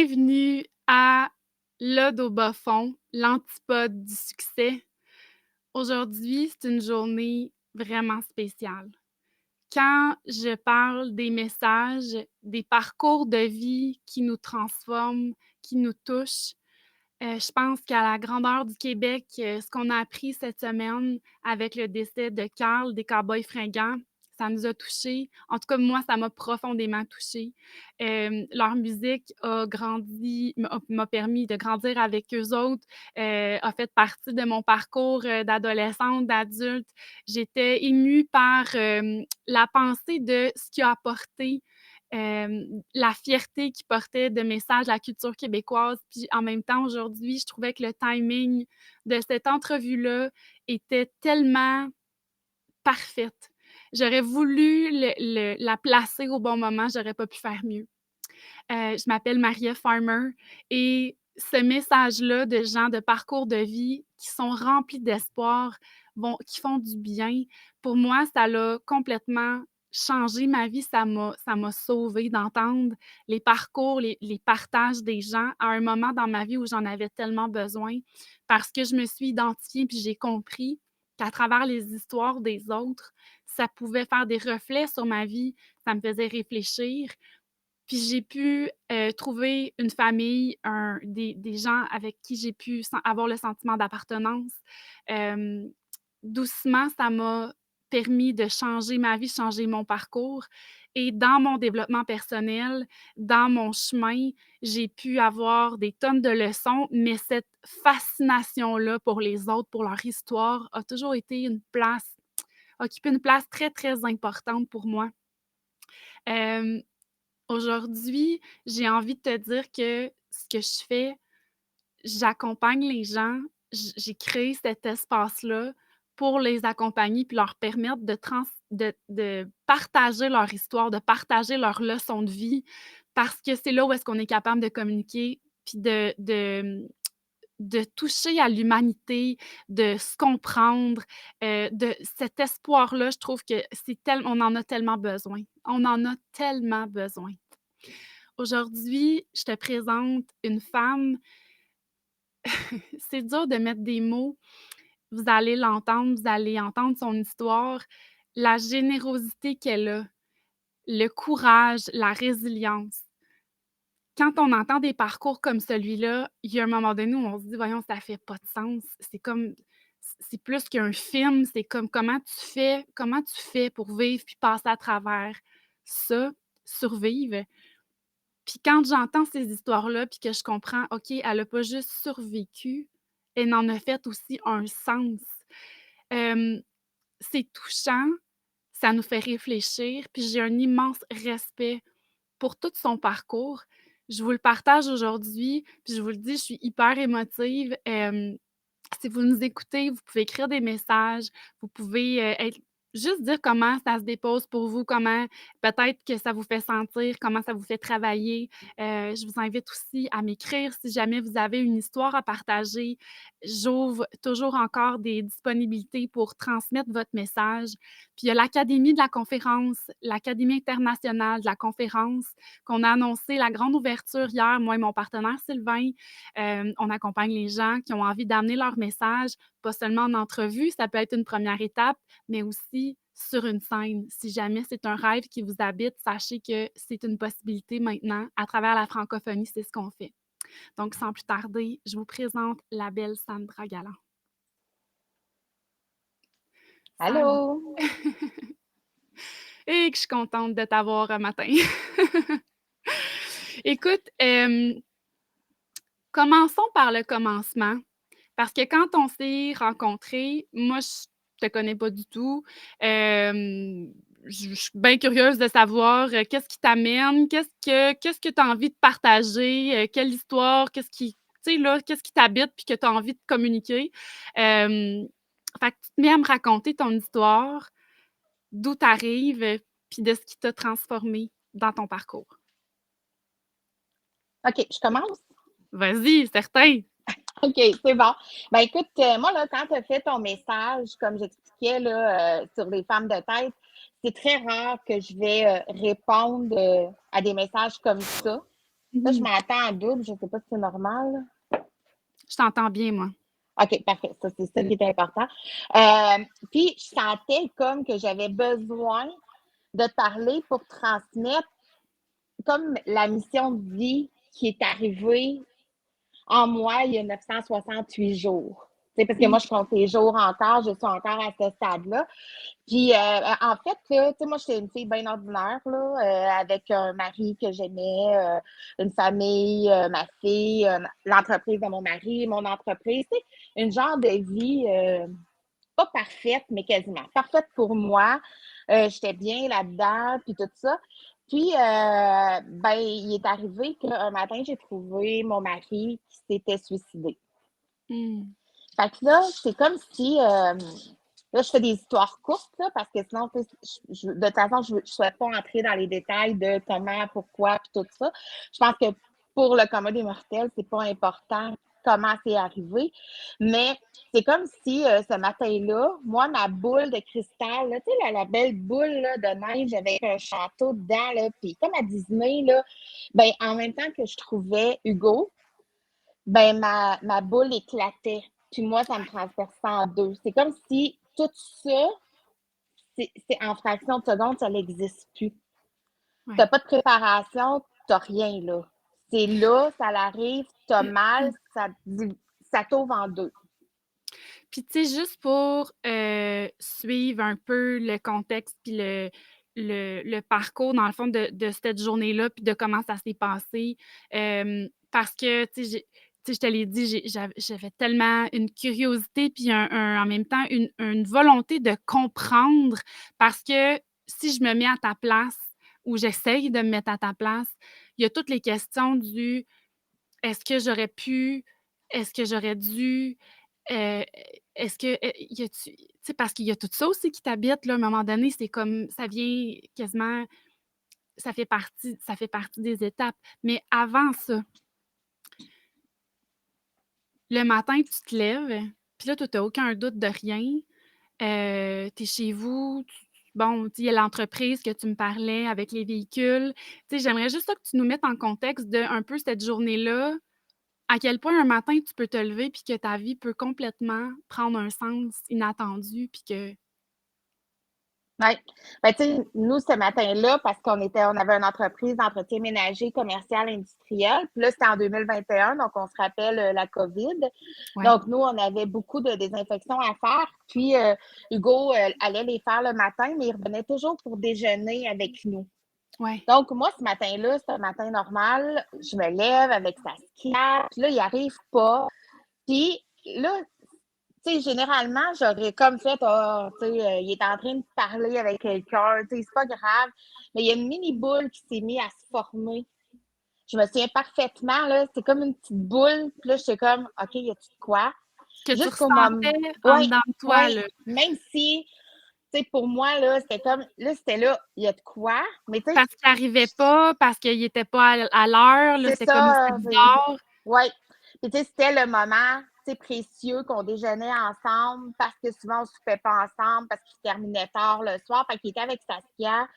Bienvenue à l'Ode au bas fond, l'antipode du succès. Aujourd'hui, c'est une journée vraiment spéciale. Quand je parle des messages, des parcours de vie qui nous transforment, qui nous touchent, je pense qu'à la grandeur du Québec, ce qu'on a appris cette semaine avec le décès de Karl des Cowboys fringants, ça nous a touchés. En tout cas, moi, ça m'a profondément touchée. Leur musique a grandi m'a permis de grandir avec eux autres, a fait partie de mon parcours, d'adolescente, d'adulte. J'étais émue par, la pensée de ce qu'il a apporté, la fierté qu'il portait de messages à la culture québécoise. Puis en même temps, aujourd'hui, je trouvais que le timing de cette entrevue-là était tellement parfaite. J'aurais voulu la placer au bon moment, j'aurais pas pu faire mieux. Je m'appelle Maria Farmer et ce message-là de gens de parcours de vie qui sont remplis d'espoir, qui font du bien, pour moi, ça l'a complètement changé ma vie. Ça m'a sauvée d'entendre les parcours, les partages des gens à un moment dans ma vie où j'en avais tellement besoin parce que je me suis identifiée puis j'ai compris qu'à travers les histoires des autres, ça pouvait faire des reflets sur ma vie, ça me faisait réfléchir. Puis j'ai pu, trouver une famille, des gens avec qui j'ai pu avoir le sentiment d'appartenance. Hem, Doucement, ça m'a permis de changer ma vie, changer mon parcours et dans mon développement personnel, dans mon chemin, j'ai pu avoir des tonnes de leçons, mais cette fascination-là pour les autres, pour leur histoire, a toujours été occupé une place très, très importante pour moi. Hem Aujourd'hui, j'ai envie de te dire que ce que je fais, j'accompagne les gens. J'ai créé cet espace-là pour les accompagner puis leur permettre de partager leur histoire, de partager leurs leçons de vie parce que c'est là où est-ce qu'on est capable de communiquer puis de toucher à l'humanité, de se comprendre, de cet espoir-là, je trouve que on en a tellement besoin. On en a tellement besoin. Aujourd'hui, je te présente une femme, c'est dur de mettre des mots, vous allez l'entendre, vous allez entendre son histoire, la générosité qu'elle a, le courage, la résilience. Quand on entend des parcours comme celui-là, il y a un moment donné où on se dit: «Voyons, ça fait pas de sens». C'est plus qu'un film, c'est comme comment tu fais pour vivre puis passer à travers ça, survivre? Puis quand j'entends ces histoires-là, puis que je comprends, OK, elle a pas juste survécu, elle en a fait aussi un sens. Hem, c'est touchant, ça nous fait réfléchir, puis j'ai un immense respect pour tout son parcours. Je vous le partage aujourd'hui, puis je vous le dis, je suis hyper émotive. Si vous nous écoutez, vous pouvez écrire des messages, vous pouvez, juste dire comment ça se dépose pour vous, comment peut-être que ça vous fait sentir, comment ça vous fait travailler. Je vous invite aussi à m'écrire si jamais vous avez une histoire à partager. J'ouvre toujours encore des disponibilités pour transmettre votre message. Puis il y a l'Académie de la conférence, l'Académie internationale de la conférence qu'on a annoncé la grande ouverture hier, moi et mon partenaire Sylvain. On accompagne les gens qui ont envie d'amener leur message, pas seulement en entrevue, ça peut être une première étape, mais aussi sur une scène. Si jamais c'est un rêve qui vous habite, sachez que c'est une possibilité maintenant. À travers la francophonie, c'est ce qu'on fait. Donc, sans plus tarder, je vous présente la belle Sandra Galland. Sand Allô? et que je suis contente de t'avoir un matin. Écoute, commençons par le commencement. Parce que quand on s'est rencontrés, moi, je te connais pas du tout. Je suis bien curieuse de savoir, qu'est-ce qui t'amène? Qu'est-ce que tu as envie de partager? Quelle histoire? Tu sais, là, qu'est-ce qui t'habite puis que tu as envie de communiquer? Hem, Fait que tu te mets à me raconter ton histoire, d'où tu arrives, puis de ce qui t'a transformé dans ton parcours. OK, je commence? Vas-y, certain! OK, c'est bon. Ben écoute, moi, là, quand tu as fait ton message, comme j'expliquais là, sur les femmes de tête, c'est très rare que je vais répondre à des messages comme ça. Là, je Mmh. m'entends en double, je sais pas si c'est normal, là. Je t'entends bien, moi. OK, parfait. Ça, c'est ça Mmh. qui est important. Puis je sentais comme que j'avais besoin de te parler pour transmettre comme la mission de vie qui est arrivée en moi il y a 968 jours. Tu sais, parce que moi, Mmh. je compte les jours encore, je suis encore à ce stade-là. Puis, en fait, là, tu sais, moi, j'étais une fille bien ordinaire, là, avec un mari que j'aimais, une famille, ma fille, l'entreprise de mon mari, mon entreprise. Tu sais, une genre de vie pas parfaite, mais quasiment parfaite pour moi. J'étais bien là-dedans, puis tout ça. Puis, ben, il est arrivé qu'un matin, j'ai trouvé mon mari qui s'était suicidé. Mmh. Fait que là, c'est comme si, là, je fais des histoires courtes, là, parce que sinon, tu sais, de toute façon, je ne souhaite pas entrer dans les détails de comment, pourquoi, puis tout ça. Je pense que pour le commun des mortels, c'est pas important comment c'est arrivé, mais c'est comme si ce matin-là, moi, ma boule de cristal, là, tu sais, la belle boule là, de neige avec un château dedans, là, puis comme à Disney, là, ben, en même temps que je trouvais Hugo, ben, ma boule éclatait. Puis moi, ça me transperçait en deux. C'est comme si tout ça, c'est en fraction de seconde, ça n'existe plus. Tu Ouais. n'as pas de préparation, tu n'as rien là. C'est là, ça l'arrive, tu as mal, ça t'ouvre en deux. Puis, tu sais, juste pour, suivre un peu le contexte puis le parcours, dans le fond, de cette journée-là puis de comment ça s'est passé, parce que, tu sais, je te l'ai dit, j'avais tellement une curiosité puis en même temps une volonté de comprendre parce que si je me mets à ta place ou j'essaye de me mettre à ta place, il y a toutes les questions du: «Est-ce que j'aurais pu? Est-ce que j'aurais dû? Heu, est-ce que, y a-tu» tu sais, parce qu'il y a tout ça aussi qui t'habite, là, à un moment donné, c'est comme ça vient quasiment ça fait partie des étapes. Mais avant ça, le matin, tu te lèves, puis là, toi, tu as aucun doute de rien, tu es chez vous, bon, tu sais, il y a l'entreprise que tu me parlais avec les véhicules. Tu sais, j'aimerais juste ça que tu nous mettes en contexte de un peu cette journée-là. À quel point un matin tu peux te lever puis que ta vie peut complètement prendre un sens inattendu puis que Oui. Ben, tu sais, nous, ce matin-là, parce on avait une entreprise d'entretien ménager, commercial, industriel. Puis là, c'était en 2021, donc on se rappelle la COVID. ouais, Donc, nous, on avait beaucoup de désinfections à faire. Puis, Hugo allait les faire le matin, mais il revenait toujours pour déjeuner avec nous. ouais. Donc, moi, ce matin-là, c'est un matin normal. Je me lève avec sa skiate. Puis là, il arrive pas. Puis là, tu sais, généralement, j'aurais comme fait, ah, tu sais, il est en train de parler avec quelqu'un, tu sais, c'est pas grave. Mais il y a une mini boule qui s'est mise à se former. Je me souviens parfaitement, là, c'est comme une petite boule. Puis là, j'étais comme, OK, y a-tu de quoi? Que tu Jusqu'au moment. ressentais en Oui, dedans de toi, oui. là. Même si, tu sais, pour moi, là, c'était comme, là, c'était là, il y a de quoi? Mais tu sais, Parce qu'il arrivait pas, parce qu'il était pas à l'heure, là, c'est c'était comme c'était ça. bizarre. Oui. Puis, tu sais, c'était le moment, tu sais, précieux qu'on déjeunait ensemble parce que souvent, on soupait pas ensemble parce qu'il terminait tard le soir. Fait qu'il était avec Saskia.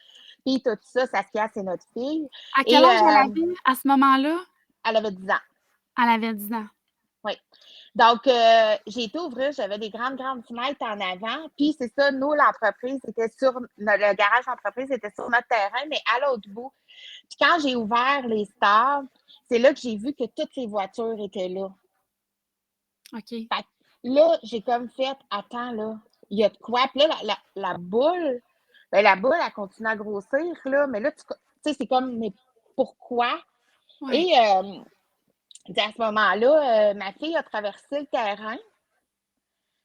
Puis, tout ça, Saskia, c'est notre fille. À quel Et âge elle avait à ce moment-là? elle avait 10 ans. Elle avait 10 ans. Oui. Donc, j'ai été ouvrir, j'avais des grandes, grandes fenêtres en avant. Puis, c'est ça, nous, l'entreprise, était le garage d'entreprise était sur notre terrain, mais à l'autre bout. Puis, quand j'ai ouvert les stores, c'est là que j'ai vu que toutes les voitures étaient là. OK. Fait que là, j'ai comme fait, attends, là, il y a de quoi? Puis là, la boule, ben, la boule, elle continue à grossir, là, mais là, tu sais, c'est comme, mais pourquoi? Ouais. Et à ce moment-là, ma fille a traversé le terrain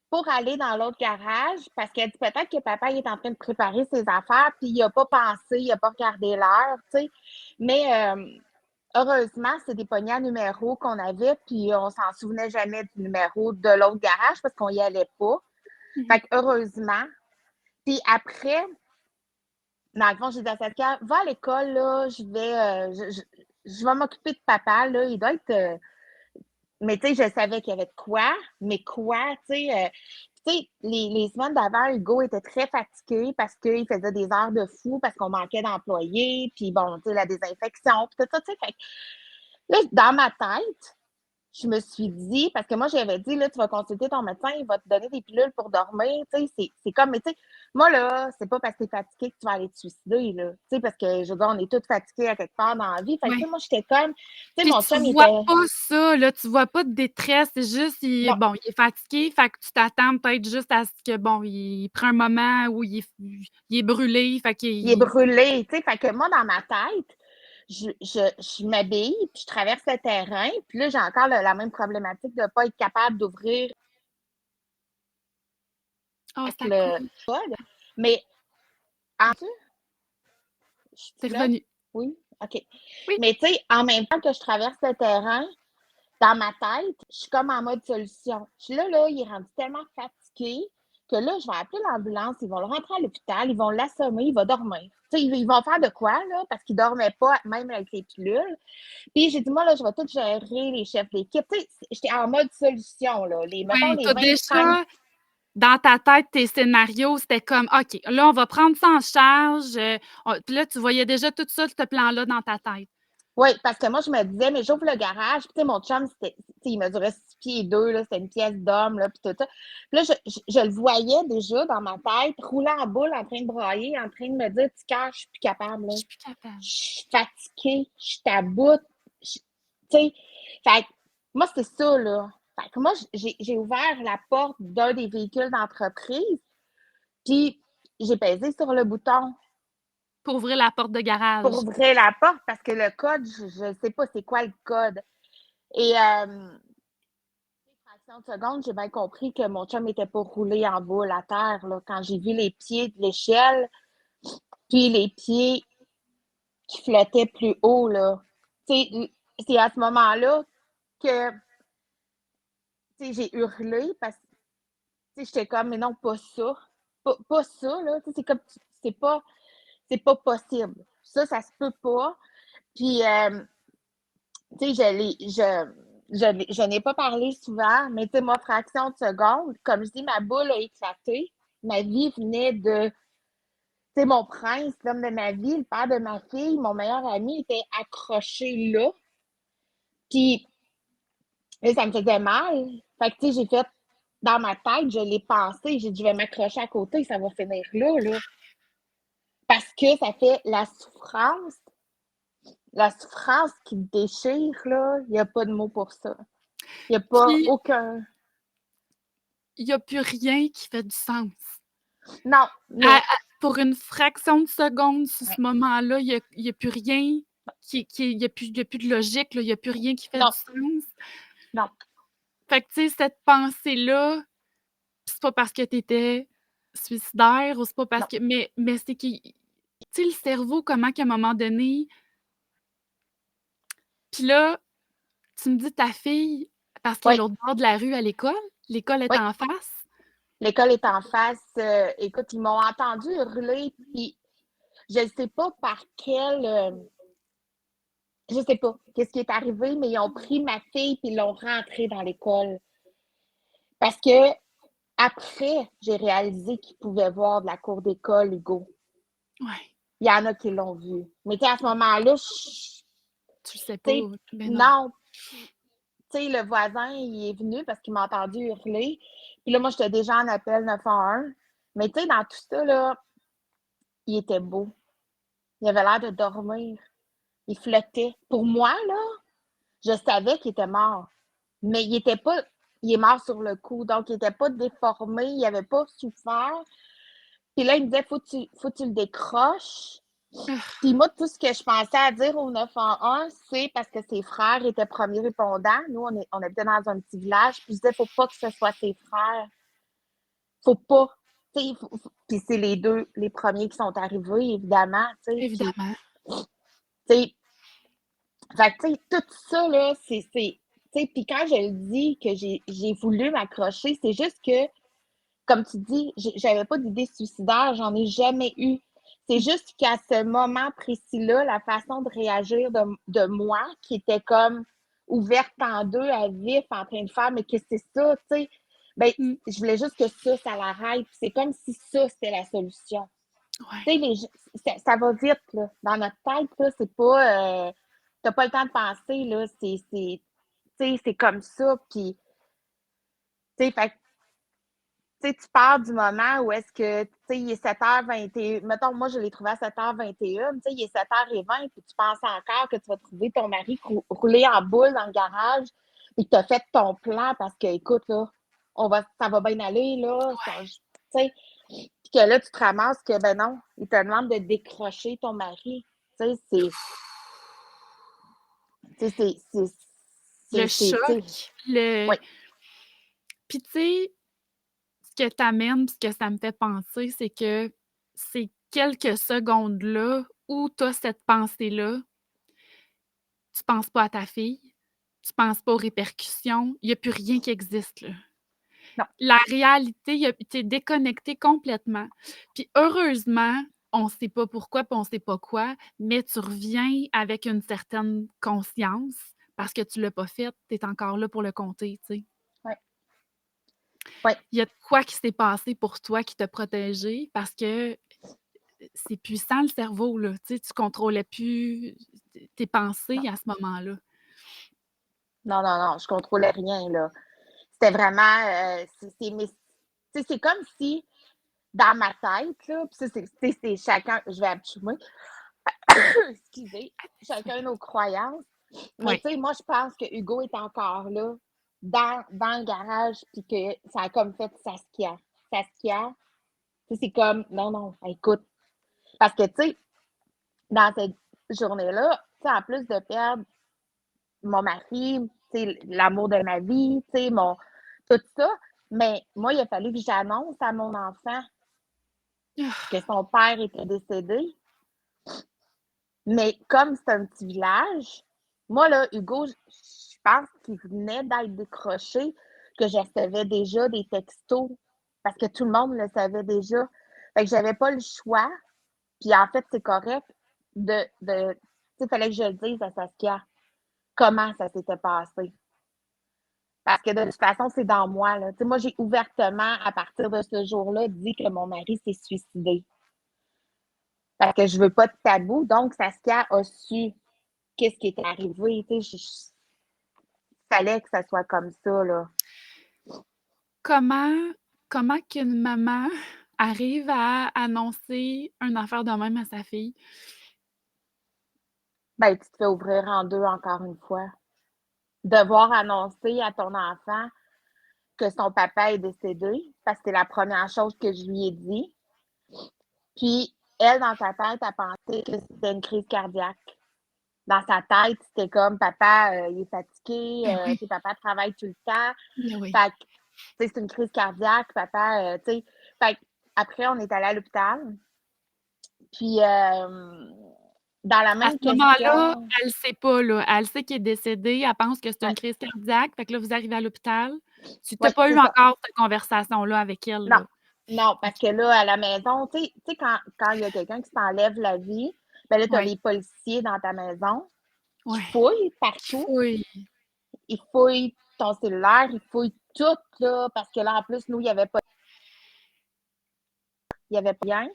pour aller dans l'autre garage parce qu'elle dit peut-être que papa il est en train de préparer ses affaires, puis il n'a pas pensé, il n'a pas regardé l'heure, tu sais. Mais heureusement, c'est des poignées à numéro qu'on avait, puis on s'en souvenait jamais du numéro de l'autre garage parce qu'on y allait pas. Mmh. Fait que heureusement. Puis après, dans le fond, j'ai dit à Saskia, va à l'école, là, je vais m'occuper de papa, là, il doit être. Mais tu sais, je savais qu'il y avait de quoi, mais quoi, tu sais. Les semaines d'avant, Hugo était très fatigué parce qu'il faisait des heures de fou, parce qu'on manquait d'employés, puis bon, tu sais, la désinfection, puis tout ça, tu sais. Là, dans ma tête, je me suis dit, parce que moi, j'avais dit, là, tu vas consulter ton médecin, il va te donner des pilules pour dormir, tu sais, c'est comme, mais tu sais, moi, là, c'est pas parce que t'es fatigué que tu vas aller te suicider, là, tu sais, parce que, je veux dire, on est tous fatigués à quelque part dans la vie, fait que, tu Ouais. sais, moi, j'étais comme, tu sais, Puis mon tu chum, il vois était, pas ça, là, tu vois pas de détresse, c'est juste il non, bon, il est fatigué, fait que tu t'attends peut-être juste à ce que, bon, il prend un moment où il est brûlé, fait il est qu'il brûlé, tu sais, fait que moi, dans ma tête, je m'habille, puis je traverse le terrain, puis là, j'ai encore la même problématique de pas être capable d'ouvrir «Ah, avec c'est à le cause». code, mais en je Tu suis là? revenu. Oui? OK. Oui. Mais tu sais, en même temps que je traverse le terrain, dans ma tête, je suis comme en mode solution. Je suis là, il est rendu tellement fatigué que là, je vais appeler l'ambulance, ils vont le rentrer à l'hôpital, ils vont l'assommer, il va dormir. Tu sais, ils vont faire de quoi, là, parce qu'il dormait pas, même avec les pilules. Puis j'ai dit, moi, là, je vais tout gérer les chefs d'équipe. Tu sais, j'étais en mode solution, là. Mettons, Ouais, les tu 25. déjà dans ta tête, tes scénarios, c'était comme: «OK, là, on va prendre ça en charge», on puis là, tu voyais déjà tout ça, ce plan-là dans ta tête. Oui, parce que moi, je me disais, mais j'ouvre le garage, puis tu sais, mon chum, il mesurait 6 pieds 2, là, c'était une pièce d'homme, là, puis tout ça. Puis là, je le voyais déjà dans ma tête, rouler en boule, en train de brailler, en train de me dire, tu caches, je suis plus capable, là. Je suis plus capable. Je suis fatiguée, je suis à bout. Tu sais, fait que moi, c'est ça, là. Fait que moi, j'ai ouvert la porte d'un des véhicules d'entreprise, puis j'ai pesé sur le bouton Pour ouvrir la porte de pour garage. ouvrir la porte parce que le code, je ne sais pas c'est quoi le code. Et fraction de seconde, j'ai bien compris que mon chum n'était pas roulé en boule à terre là, quand j'ai vu les pieds de l'échelle, puis les pieds qui flottaient plus haut. Là. C'est à ce moment-là que j'ai hurlé parce que j'étais comme, mais non, pas ça. Pas ça, là. C'est comme, c'est pas, c'est pas possible. Ça se peut pas. Puis, je n'ai pas parlé souvent, mais tu sais, moi, fraction de seconde, comme je dis, ma boule a éclaté. Ma vie venait de, tu sais, mon prince, l'homme de ma vie, le père de ma fille, mon meilleur ami était accroché là. Puis, là, ça me faisait mal. Fait que, tu sais, j'ai fait, dans ma tête, je l'ai pensé, j'ai dit, je vais m'accrocher à côté, ça va finir là, là. Parce que ça fait la souffrance qui te déchire, là, il n'y a pas de mots pour ça. Il n'y a pas Puis, aucun. il y a plus rien qui fait du sens. Non, À mais pour une fraction de seconde, sur ouais, ce moment-là, il y a plus rien qui il y a plus de logique, là, il y a plus rien qui fait non, du sens. non, Fait que, tu sais, cette pensée-là, c'est pas parce que tu étais suicidaire ou c'est pas parce non. que mais c'est qui tu sais, le cerveau, comment qu'à un moment donné puis là, tu me dis ta fille, parce qu'elle est Oui, l'autre bord de la rue à l'école? L'école est oui. en face? L'école est en face. Écoute, ils m'ont entendu hurler, puis je ne sais pas par quel. Je sais pas qu'est-ce qui est arrivé, mais ils ont pris ma fille puis ils l'ont rentrée dans l'école. Parce que après, j'ai réalisé qu'ils pouvaient voir de la cour d'école, Hugo. Ouais, Il y en a qui l'ont vu. Mais tu sais, à ce moment-là, tu le sais pas. tu sais, Ben non. non. Puis, tu sais, le voisin, il est venu parce qu'il m'a entendu hurler. Puis là, moi, j'étais déjà en appel 911. Mais tu sais, dans tout ça, là, il était beau. Il avait l'air de dormir. Il flottait. Pour moi, là, je savais qu'il était mort. Mais il était pas. Il est mort sur le coup. Donc, il n'était pas déformé. Il n'avait pas souffert. Puis là, il me disait, faut que tu le décroches. Puis moi, tout ce que je pensais à dire au 911, c'est parce que ses frères étaient premiers répondants. Nous, on habitait dans un petit village. Puis je disais, faut pas que ce soit ses frères. Faut pas. Puis c'est les deux, les premiers qui sont arrivés, évidemment. Puis, Évidemment. fait que, tout ça, là, puis quand je le dis que j'ai voulu m'accrocher, c'est juste que, comme tu dis, j'avais pas d'idée suicidaire, j'en ai jamais eu. C'est Mmh. juste qu'à ce moment précis-là, la façon de réagir de moi, qui était comme ouverte en deux, à vif, en train de faire, mais que c'est ça, tu sais, ben, Mmh. je voulais juste que ça l'arrête. C'est comme si ça, c'était la solution. Ouais. Tu sais, ça va vite, là. Dans notre tête, là, c'est pas. tu pas le temps de penser, là, c'est comme ça, puis, tu sais, fait tu pars du moment où est-ce que, tu sais, il est 7h21, mettons, moi, je l'ai trouvé à 7h21, tu sais, il est 7h20, puis tu penses encore que tu vas trouver ton mari rouler en boule dans le garage, puis que tu as fait ton plan parce que, écoute, là, ça va bien aller, là, tu sais, puis que là, tu te ramasses que, ben non, il te demande de décrocher ton mari. Tu sais, Le c'est, choc, le oui, puis tu sais, ce que tu amènes, ce que ça me fait penser, c'est que ces quelques secondes-là où tu as cette pensée-là, tu penses pas à ta fille, tu penses pas aux répercussions, il y a plus rien qui existe, là. non, La réalité, il y a tu es déconnecté complètement. Puis heureusement, on sait pas pourquoi, puis on sait pas quoi, mais tu reviens avec une certaine conscience parce que tu l'as pas fait, tu es encore là pour le compter, tu sais. ouais, ouais, Il y a de quoi qui s'est passé pour toi qui t'a protégé parce que c'est puissant le cerveau, là, tu sais, tu contrôlais plus tes pensées non, à ce moment-là. non, non, non, je contrôlais rien, là. C'était vraiment, mais tu sais, c'est comme si, dans ma tête, là, puis ça, c'est chacun, je vais abchumer, excusez, chacun nos croyances. Mais Oui. tu sais, moi, je pense que Hugo est encore là, dans le garage, puis que ça a comme fait Saskia. Saskia, tu sais, c'est comme, non, non, écoute. Parce que, tu sais, dans cette journée-là, tu sais, en plus de perdre mon mari, tu sais, l'amour de ma vie, tu sais, tout ça, mais moi, il a fallu que j'annonce à mon enfant que son père était décédé. Mais comme c'est un petit village, moi, là, Hugo, je pense qu'il venait d'être décroché, que je recevais déjà des textos parce que tout le monde le savait déjà. Fait que j'avais pas le choix. Puis en fait, c'est correct tu sais, il fallait que je le dise à Saskia comment ça s'était passé. Parce que de toute façon, c'est dans moi, là. Tu sais, moi, j'ai ouvertement, à partir de ce jour-là, dit que mon mari s'est suicidé. Parce que je veux pas de tabou. Donc, Saskia a su qu'est-ce qui était arrivé. Tu sais, fallait que ça soit comme ça, là. Comment comment qu'une maman arrive à annoncer une affaire de même à sa fille? Ben, tu te fais ouvrir en deux encore une fois. Devoir annoncer à ton enfant que son papa est décédé, parce que c'est la première chose que je lui ai dit. Puis, elle, dans sa tête, a pensé que c'était une crise cardiaque. Dans sa tête, c'était comme papa, il est fatigué, Ben oui, tu sais, papa travaille tout le temps. ben oui. Fait que, tu sais, c'est une crise cardiaque, papa, tu sais. Fait que, après, on est allé à l'hôpital. Puis, dans la À ce même moment-là, question, elle sait pas, là, elle sait qu'il est décédé, elle pense que c'est une ouais, crise cardiaque, fait que là, vous arrivez à l'hôpital. Tu oui, as pas eu c'est ça. encore cette conversation-là avec elle, Non, là? non, parce OK. que là, à la maison, tu sais, quand il y a quelqu'un qui t'enlève la vie, ben là, tu as Ouais, les policiers dans ta maison qui ouais. fouillent Qui partout. fouille. Ils fouillent ton cellulaire, ils fouillent tout, là, parce que là, en plus, nous, il y avait rien.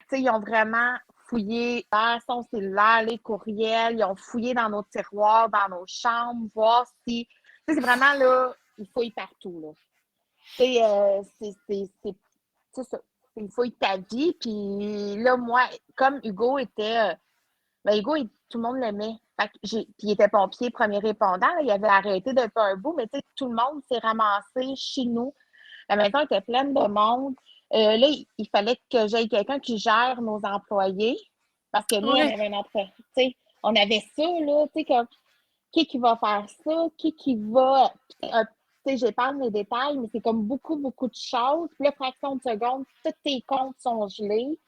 Tu sais, ils ont vraiment fouillé son cellulaire, les courriels, ils ont fouillé dans nos tiroirs, dans nos chambres, voir si. Tu sais, c'est vraiment là, ils fouillent partout, là. Tu sais, c'est ça. Il faut ta vie. Puis là, moi, comme Hugo était. Ben Hugo, tout le monde l'aimait. Puis il était pompier, premier répondant. Là, il avait arrêté depuis un bout, mais tu sais, tout le monde s'est ramassé chez nous. La maison était pleine de monde. Là, il fallait que j'aille quelqu'un qui gère nos employés. Parce que nous, on Ouais. avait un emploi. Tu sais, on avait ça, là, tu sais, comme qui va faire ça, qui va. Tu sais, j'épargne les détails, mais c'est comme beaucoup, beaucoup de choses. Puis là, fraction de seconde, tous tes comptes sont gelés,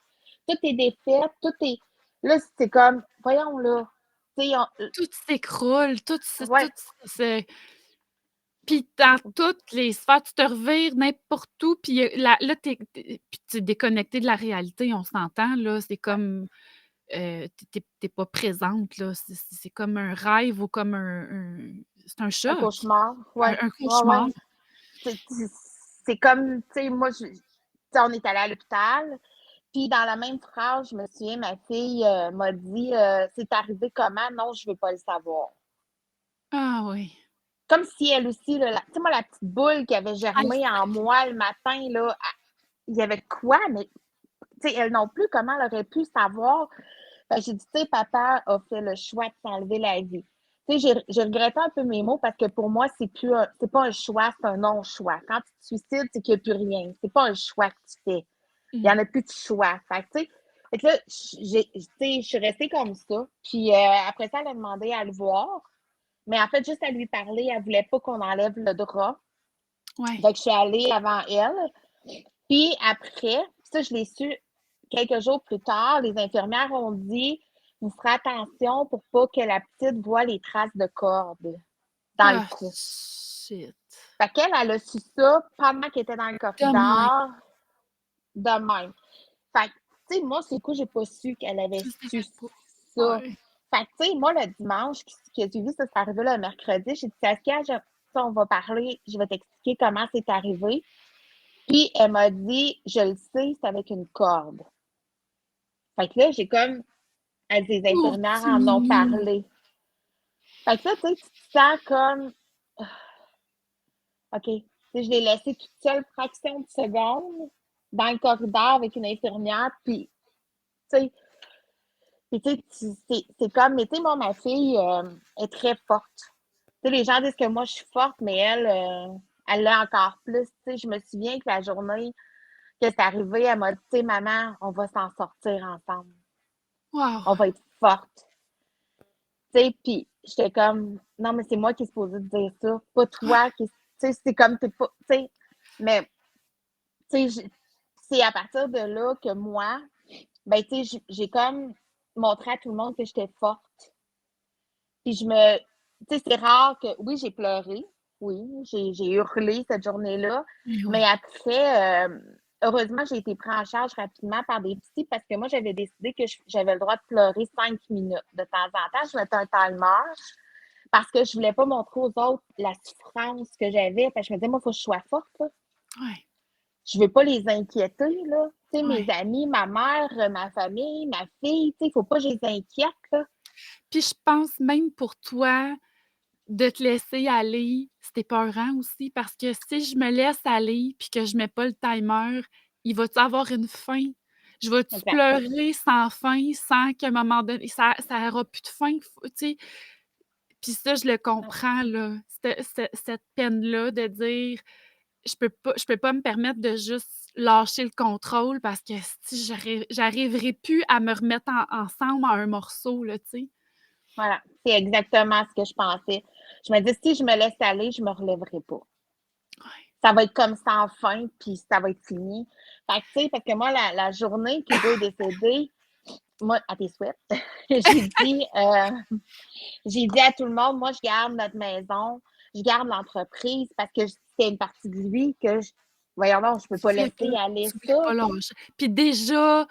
tout est défait, tout est. Là, c'est comme, voyons là. Tu sais, Tout s'écroule, tout ouais, se puis dans toutes les sphères, tu te revires n'importe où, puis, là, tu es déconnectée de la réalité, on s'entend, là. C'est ouais, comme, tu es pas présente, là. C'est comme un rêve ou comme c'est un un choc, cauchemar. Ouais, un ouais, cauchemar. ouais. C'est comme, tu sais, moi, tu sais, on est allé à l'hôpital. Puis dans la même phrase, je me souviens, ma fille m'a dit c'est arrivé comment? Non, je veux pas le savoir. Ah oui. Comme si elle aussi, là, tu sais, moi, la petite boule qui avait Elle germé en moi le matin, là, il y avait quoi? Mais, tu sais, elle non plus, comment elle aurait pu savoir? Fait que j'ai dit, tu sais, papa a fait le choix de s'enlever la vie. Tu sais, j'ai regretté un peu mes mots parce que pour moi, c'est pas un choix, c'est un non-choix. Quand tu te suicides, c'est qu'il n'y a plus rien. C'est pas un choix que tu fais. Il n'y Mmh. en a plus de choix. Fait que, tu sais, là, tu sais, je suis restée comme ça. Puis après ça, elle a demandé à le voir. Mais en fait, juste à lui parler, elle voulait pas qu'on enlève le drap. Ouais. Fait que je suis allée avant elle. Puis après, ça, je l'ai su quelques jours plus tard, les infirmières ont dit, vous ferez attention pour pas que la petite voie les traces de corde dans le Ah cou. shit. Fait qu'elle, elle a su ça pendant qu'elle était dans le De même. corridor, de même. Fait que, tu sais, moi, c'est coup, j'ai pas su qu'elle avait Je su savais pas. ça. Ouais. Fait que, tu sais, moi, le dimanche, qui a suivi, ça, c'est arrivé le mercredi, j'ai dit, Saskia, on va parler, je vais t'expliquer comment c'est arrivé. Puis, elle m'a dit, je le sais, c'est avec une corde. Fait que là, j'ai comme, les Pauvre infirmières petit en ont minou. parlé. Fait que là, tu sais, tu te sens comme, OK, tu sais, je l'ai laissée toute seule, fraction de seconde, dans le corridor avec une infirmière, puis, tu sais, c'est comme, mais tu sais, moi, ma fille est très forte. Tu sais, les gens disent que moi, je suis forte, mais elle l'est encore plus. Tu sais, je me souviens que la journée que c'est arrivé, elle m'a dit, tu sais, maman, on va s'en sortir ensemble. Wow. On va être forte. Tu sais, puis j'étais comme, non, mais c'est moi qui est supposée te dire ça, pas toi qui, tu sais, c'est comme, t'es pas, tu sais, mais, tu sais, c'est à partir de là que moi, ben, tu sais, j'ai comme montré à tout le monde que j'étais forte. Puis tu sais, c'est rare que, oui, j'ai pleuré, oui, j'ai hurlé cette journée-là, Eh mais oui. après, heureusement, j'ai été prise en charge rapidement par des psys parce que moi, j'avais décidé que j'avais le droit de pleurer 5 minutes de temps en temps. Je mettais un timer parce que je voulais pas montrer aux autres la souffrance que j'avais. Parce que je me disais, moi, il faut que je sois forte, là. Ouais. Je veux pas les inquiéter, là. Tu sais, mes Ouais. amis, ma mère, ma famille, ma fille, tu sais, il faut pas que je les inquiète, là. Puis je pense même pour toi, de te laisser aller, c'est épeurant aussi parce que si je me laisse aller puis que je mets pas le timer, il va-tu avoir une fin? Je vais-tu Exact. pleurer sans fin, sans qu'à un moment donné ça aura plus de fin, tu sais? Puis ça, je le comprends là, cette peine-là de dire: «Je peux pas me permettre de juste lâcher le contrôle parce que si j'arriverai plus à me remettre ensemble en un morceau», là, tu sais? Voilà, c'est exactement ce que je pensais. Je me dis, si je me laisse aller, je me relèverai pas. Ouais. Ça va être comme sans fin, puis ça va être fini. Fait que, tu sais, parce que moi, la journée qu'Hugo est décédé, moi, à tes souhaits, j'ai dit, j'ai dit à tout le monde, moi, je garde notre maison, je garde l'entreprise parce que c'était une partie de lui que voyons donc, je peux Tu pas voulais pas laisser aller tu voulais ça. pas lâcher. Puis déjà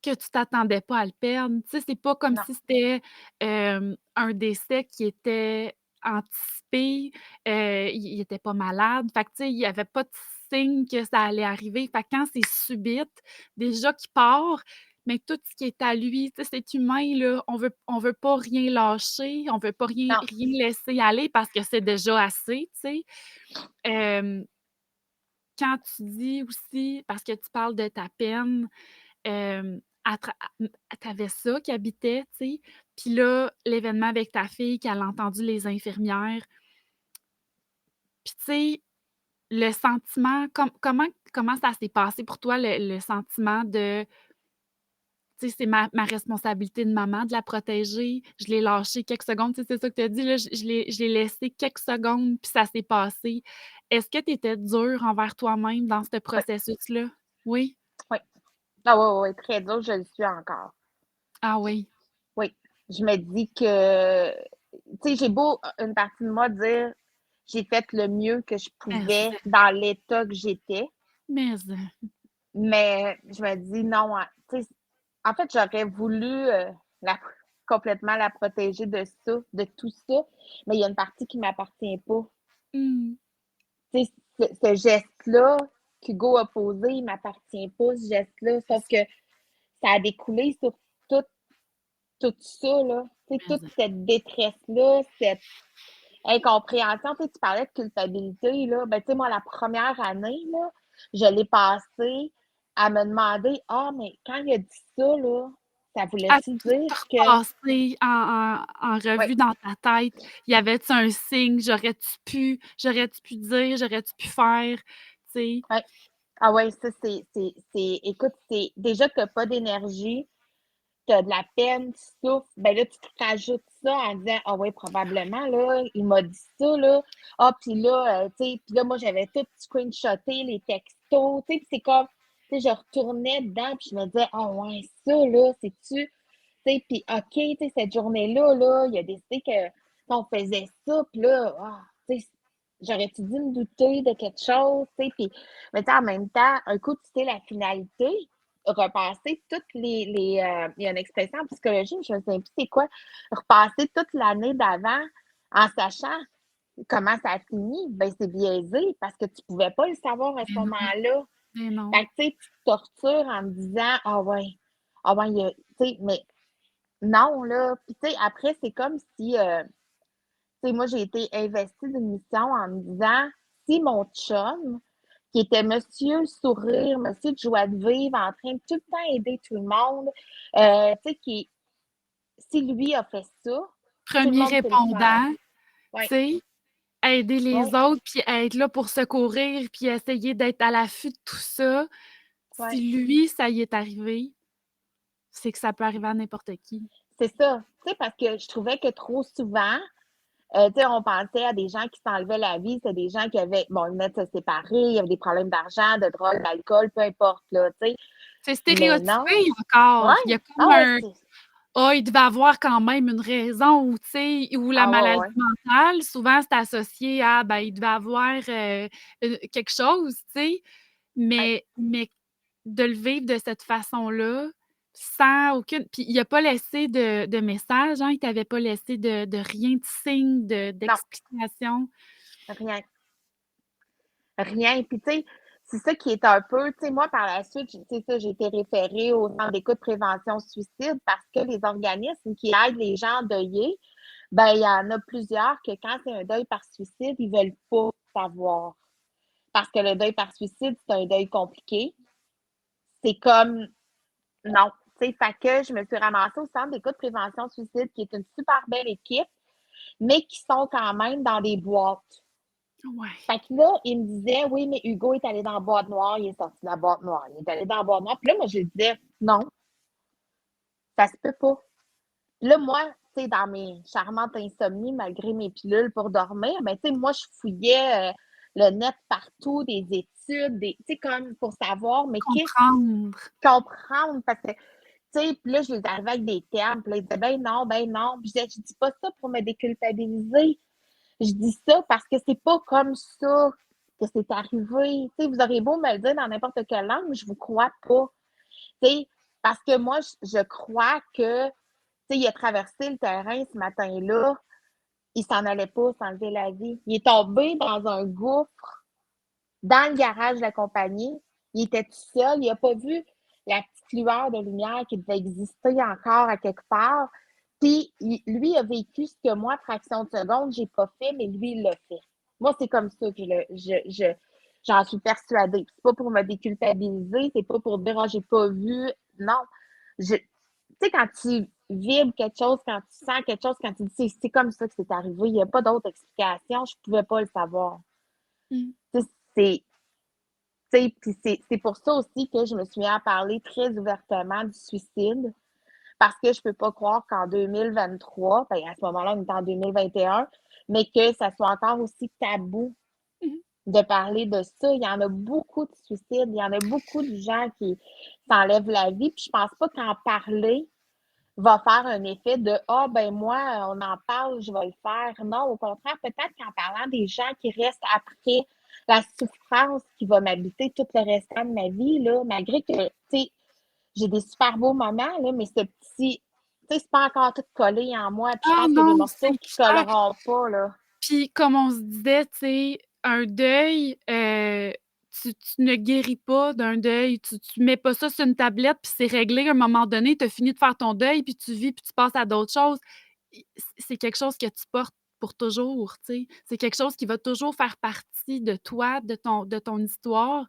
que tu t'attendais pas à le perdre, tu sais, c'est pas comme Non, si c'était, un décès qui était anticipé, il était pas malade. Fait que tu sais, il y avait pas de signe que ça allait arriver. Fait que quand c'est subite, déjà qu'il part, mais tout ce qui est à lui, tu sais, c'est humain là, on veut pas rien lâcher, on veut pas non, rien laisser aller parce que c'est déjà assez, tu sais. Hem, quand tu dis aussi parce que tu parles de ta peine, à tra à mmh, tu ça qui habitait, tu sais, puis là, l'événement avec ta fille qu'elle a entendu les infirmières, puis tu sais, le sentiment comment ça s'est passé pour toi le sentiment de, tu sais: «C'est ma responsabilité de maman de la protéger, je l'ai lâché quelques secondes», tu sais, c'est ça que tu as dit là: «Je l'ai laissé quelques secondes puis ça s'est passé». Est-ce que tu étais dure envers toi-même dans ce oui, processus-là? Oui? oui. Ah oui, oui, oui, très dur, je le suis encore. Ah oui. Oui, je me dis que, tu sais, j'ai beau une partie de moi dire j'ai fait le mieux que je Mais pouvais dans l'état que j'étais, mais mais je me dis non, tu sais, en fait, j'aurais voulu la, complètement la protéger de ça, de tout ça, mais il y a une partie qui ne m'appartient pas. mmh. Tu sais, ce geste-là, qu'Hugo a posé, il m'appartient pas, ce geste-là. Sauf que ça a découlé sur tout, tout ça, là. Tu sais, Mais toute cette détresse-là, cette incompréhension. Tu sais, tu parlais de culpabilité, là. Ben, tu sais, moi, la première année, là, je l'ai passée à me demander, ah, mais quand il a dit ça, là, ça à voulait-tu tout dire que. repasser en Ouais, revue dans ta tête, y avait-tu un signe? J'aurais-tu pu dire? J'aurais-tu pu faire? Tu sais? ouais. Ah ouais, ça, écoute, c'est déjà que t'as pas d'énergie, t'as de la peine, tu souffres, ben là, tu te rajoutes ça en disant, ah ouais, probablement, là, il m'a dit ça, là. Ah, puis là, tu sais, puis là, moi, j'avais tout screenshoté, les textos, tu sais, puis c'est comme, tu sais, je retournais dedans, puis je me disais, ah ouais, ça, là, c'est-tu, tu sais, puis OK, tu sais, cette journée-là, là, il a décidé qu'on faisait ça, puis là, ah, tu sais, j'aurais-tu dû me douter de quelque chose, tu sais, puis, mais tu sais, en même temps, un coup, tu sais, la finalité, repasser toutes il y a une expression en psychologie, je ne sais plus c'est quoi, repasser toute l'année d'avant en sachant comment ça a fini, ben c'est biaisé parce que tu ne pouvais pas le savoir à ce Mais non, moment-là. mais non. Fait que, tu sais, tu te tortures en me disant, ah ouais, tu sais, mais non, là. Puis, tu sais, après, c'est comme si, tu sais, moi, j'ai été investie d'une mission en me disant, si mon chum, qui était monsieur sourire, monsieur de joie de vivre, en train de tout le temps aider tout le monde, tu sais, si lui a fait ça, tout le Premier monde peut le faire. répondant, Oui, tu sais? Aider oui, les autres, puis être là pour secourir, puis essayer d'être à l'affût de tout ça. oui. Si lui, ça y est arrivé, c'est que ça peut arriver à n'importe qui. C'est ça. Tu sais, parce que je trouvais que trop souvent, tu sais, on pensait à des gens qui s'enlevaient la vie, c'est des gens qui avaient, bon, ils venaient de se séparer, il y avait des problèmes d'argent, de drogue, d'alcool, peu importe, là, tu sais. C'est Mais stéréotypé non. encore. Il y Ouais. a comme Ah ouais, un: «Ah, il devait avoir quand même une raison» ou tu sais, ou la ah ouais, maladie ouais. mentale, souvent c'est associé à, ben, il devait avoir, quelque chose, tu sais, Ouais. mais de le vivre de cette façon-là, sans aucune puis il a pas laissé de message, hein, il t'avait pas laissé de rien, de signe, Non, d'explication. rien. Rien. Puis, tu sais, c'est ça qui est un peu, tu sais, moi, par la suite, tu sais, ça, j'ai été référée au Centre d'écoute prévention suicide parce que les organismes qui aident les gens endeuillés, ben, il y en a plusieurs que quand c'est un deuil par suicide, ils veulent pas savoir. Parce que le deuil par suicide, c'est un deuil compliqué. C'est comme, non. Tu sais, fait que je me suis ramassée au Centre d'écoute prévention suicide, qui est une super belle équipe, mais qui sont quand même dans des boîtes. Ouais. Fait que là, il me disait, oui, mais Hugo est allé dans la boîte noire, il est sorti de la boîte noire, il est allé dans la boîte noire. Puis là, moi, je lui disais, non, ça se peut pas. Puis là, moi, tu sais, dans mes charmantes insomnies, malgré mes pilules pour dormir, ben, tu sais, moi, je fouillais le net partout, des études, tu sais, comme pour savoir, mais qu'est-ce Comprendre. comprendre, parce que, tu sais, puis là, je les arrivais avec des termes, puis là, ils disaient, ben non. Puis je dis pas ça pour me déculpabiliser. Je dis ça parce que c'est pas comme ça que c'est arrivé. Tu sais, vous aurez beau me le dire dans n'importe quelle langue, je vous crois pas. Tu sais, parce que moi, je crois que, tu sais, il a traversé le terrain ce matin-là, il s'en allait pas s'enlever la vie. Il est tombé dans un gouffre dans le garage de la compagnie. Il était tout seul, il a pas vu la petite lueur de lumière qui devait exister encore à quelque part. Puis lui a vécu ce que moi, fraction de seconde, j'ai pas fait, mais lui, il l'a fait. Moi, c'est comme ça que j'en suis persuadée. C'est pas pour me déculpabiliser, c'est pas pour dire, ah, j'ai pas vu. Non. Tu sais, quand tu vibres quelque chose, quand tu sens quelque chose, quand tu dis, c'est comme ça que c'est arrivé, il n'y a pas d'autre explication, je pouvais pas le savoir. Mmh. Tu sais, puis c'est pour ça aussi que je me suis mis à parler très ouvertement du suicide, parce que je peux pas croire qu'en 2023, ben à ce moment-là, on est en 2021, mais que ça soit encore aussi tabou Mmh. de parler de ça. Il y en a beaucoup de suicides, il y en a beaucoup de gens qui s'enlèvent la vie, puis je pense pas qu'en parler va faire un effet de ah ben moi, on en parle, je vais le faire. Non, au contraire, peut-être qu'en parlant des gens qui restent après la souffrance qui va m'habiter tout le restant de ma vie, là, malgré que, tu sais, j'ai des super beaux moments, là, mais ce petit, tu sais, c'est pas encore tout collé en moi, puis je Ah pense qu'il y a des non, morceaux c'est qui clair. colleront pas, là. Puis comme on se disait, tu sais, un deuil, tu ne guéris pas d'un deuil, tu mets pas ça sur une tablette, puis c'est réglé à un moment donné, tu as fini de faire ton deuil, puis tu vis, puis tu passes à d'autres choses. C'est quelque chose que tu portes pour toujours, tu sais. C'est quelque chose qui va toujours faire partie de toi, de ton histoire.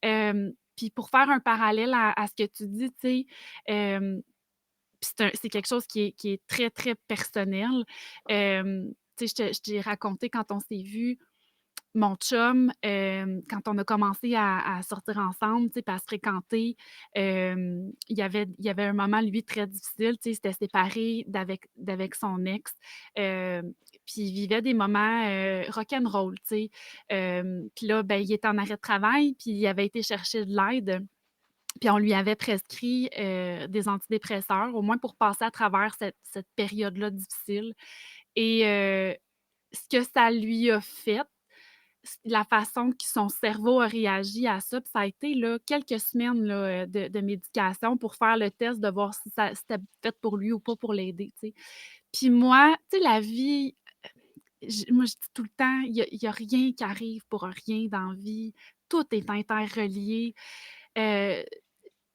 Puis pour faire un parallèle à ce que tu dis, tu sais, puis c'est quelque chose qui est très, très personnel. Tu sais, je t'ai raconté quand on s'est vus, mon chum, quand on a commencé à sortir ensemble, tu sais, puis à se fréquenter, il y avait un moment, lui, très difficile, tu sais, il s'était séparé d'avec son ex, puis il vivait des moments, rock'n'roll, tu sais. Puis là, ben, il était en arrêt de travail, puis il avait été chercher de l'aide, puis on lui avait prescrit, des antidépresseurs, au moins pour passer à travers cette période-là difficile et ce que ça lui a fait, la façon que son cerveau a réagi à ça, puis ça a été là, quelques semaines là, de médication pour faire le test, de voir si c'était fait pour lui ou pas pour l'aider, tu sais. Puis moi, tu sais, la vie, moi, je dis tout le temps, il y a rien qui arrive pour rien dans la vie. Tout est interrelié. Heu,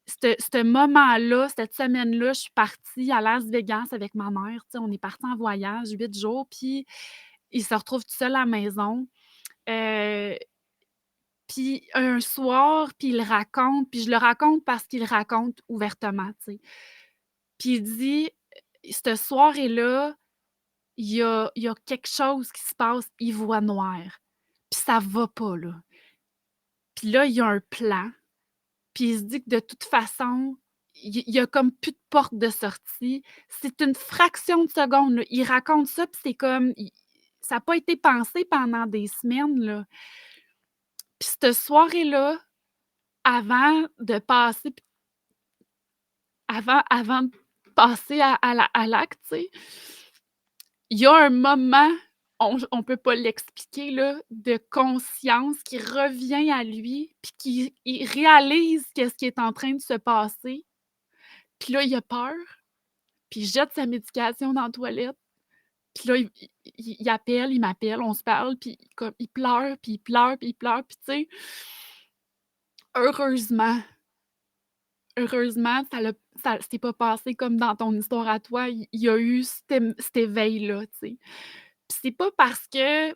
ce moment-là, cette semaine-là, je suis partie à Las Vegas avec ma mère, tu sais, on est partis en voyage 8 jours, puis il se retrouve tout seul à la maison. Heu Puis un soir, puis il le raconte, puis je le raconte parce qu'il le raconte ouvertement, tu sais. Puis il dit: «Cette soirée-là, il y a quelque chose qui se passe, il voit noir, puis ça va pas, là. Puis là, il y a un plan, puis il se dit que de toute façon, il y a comme plus de porte de sortie. C'est une fraction de seconde, là. Il raconte ça, puis c'est comme ça a pas été pensé pendant des semaines, là. Puis cette soirée-là, avant de passer avant de passer à l'acte, tu sais, il y a un moment, on peut pas l'expliquer là, de conscience qui revient à lui, puis il réalise qu'est-ce qui est en train de se passer. Puis là, il a peur, puis il jette sa médication dans la toilette. Puis là, il appelle, il m'appelle, on se parle, puis comme il pleure, puis il pleure, puis il pleure, puis tu sais, heureusement heureusement, ça s'est pas passé comme dans ton histoire à toi. Il y a eu cet éveil-là, tu sais. Puis c'est pas parce qu'il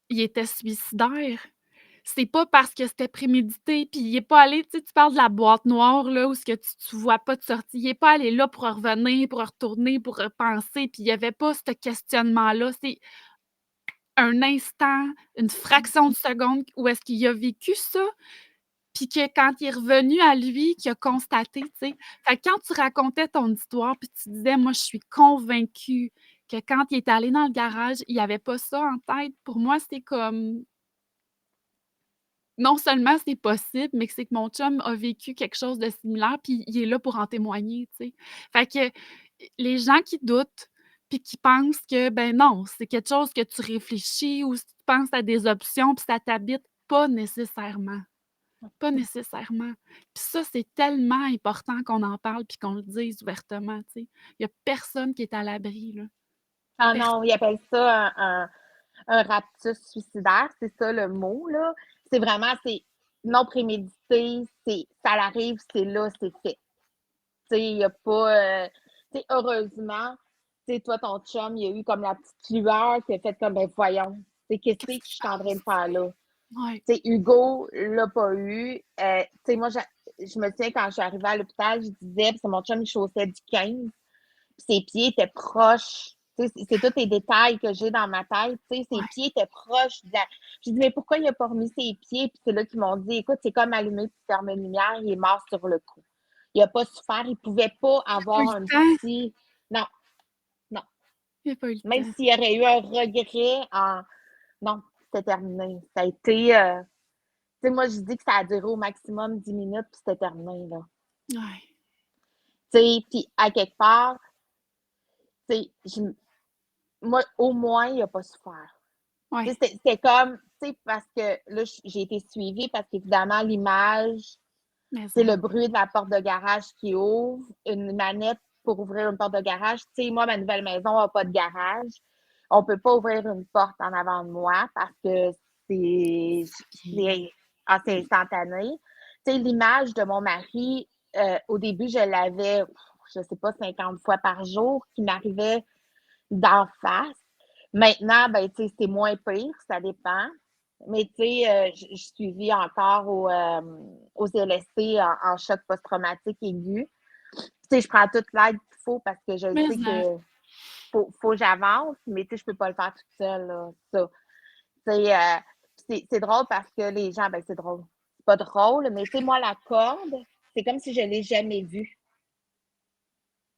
était suicidaire, c'est pas parce que c'était prémédité, puis il est pas allé, tu sais, tu parles de la boîte noire, là, où ce que tu vois pas de sortie. Il est pas allé là pour revenir, pour retourner, pour repenser, puis il y avait pas ce questionnement-là. C'est un instant, une fraction de seconde où est-ce qu'il a vécu ça, puis que quand il est revenu à lui, qu'il a constaté, tu sais? Fait que quand tu racontais ton histoire, puis tu disais: «Moi, je suis convaincue que quand il est allé dans le garage, il y avait pas ça en tête», pour moi, c'est comme non seulement c'est possible, mais que c'est que mon chum a vécu quelque chose de similaire, puis il est là pour en témoigner, tu sais? Fait que les gens qui doutent, puis qui pensent que, ben non, c'est quelque chose que tu réfléchis ou si tu penses à des options, puis ça t'habite, pas nécessairement. Pas nécessairement. Puis ça, c'est tellement important qu'on en parle puis qu'on le dise ouvertement, tu sais. Il y a personne qui est à l'abri, là. Ah non, ils Personne. appellent ça un raptus suicidaire, c'est ça le mot, là. C'est vraiment, c'est non prémédité, c'est ça arrive, c'est là, c'est fait. Tu sais, il y a pas, tu sais, heureusement, tu sais, toi, ton chum, il y a eu comme la petite lueur qui a fait comme, ben voyons, tu sais, qu'est-ce que Qu'est-ce je qui se suis en train de passe? faire là? Ouais. Tu sais, Hugo l'a pas eu. Tu sais, moi, je me souviens quand je suis arrivée à l'hôpital, je disais, parce que mon chum, il chaussait du 15, puis ses pieds étaient proches. Tu sais, c'est tous les détails que j'ai dans ma tête. Tu sais, ses Ouais. pieds étaient proches de la... Je dis, mais pourquoi il a pas remis ses pieds? Puis c'est là qu'ils m'ont dit, écoute, c'est comme allumer puis fermer une lumière, il est mort sur le coup. Il a pas souffert, il pouvait pas Il a pas eu avoir le un temps. petit... Non, non. Il a pas eu le Même temps. s'il y aurait eu un regret en... Non, c'était terminé. Ça a été... Tu sais, moi, je dis que ça a duré au maximum 10 minutes, puis c'était terminé, là. Ouais. Tu sais, puis à quelque part, tu sais, moi, au moins, il n'a pas souffert. Tu Ouais. sais, c'était comme, tu sais, parce que là, j'ai été suivie parce qu'évidemment, l'image, Mais c'est hein. le bruit de la porte de garage qui ouvre, une manette pour ouvrir une porte de garage. Tu sais, moi, ma nouvelle maison n'a pas de garage. On ne peut pas ouvrir une porte en avant de moi parce que c'est Ça vient. Ah, c'est instantané. Tu sais, l'image de mon mari, au début, je l'avais, je sais pas, 50 fois par jour, qui m'arrivait d'en face. Maintenant, ben, tu sais, c'est moins pire, ça dépend. Mais tu sais, je suis suivie encore aux LST en choc post-traumatique aigu. Tu sais, je prends toute l'aide qu'il faut parce que je Mais sais que faut que j'avance, mais tu sais, je peux pas le faire toute seule, là, ça. Tu sais, c'est drôle parce que les gens, ben, c'est drôle. C'est pas drôle, mais tu sais, moi, la corde, c'est comme si je l'ai jamais vue.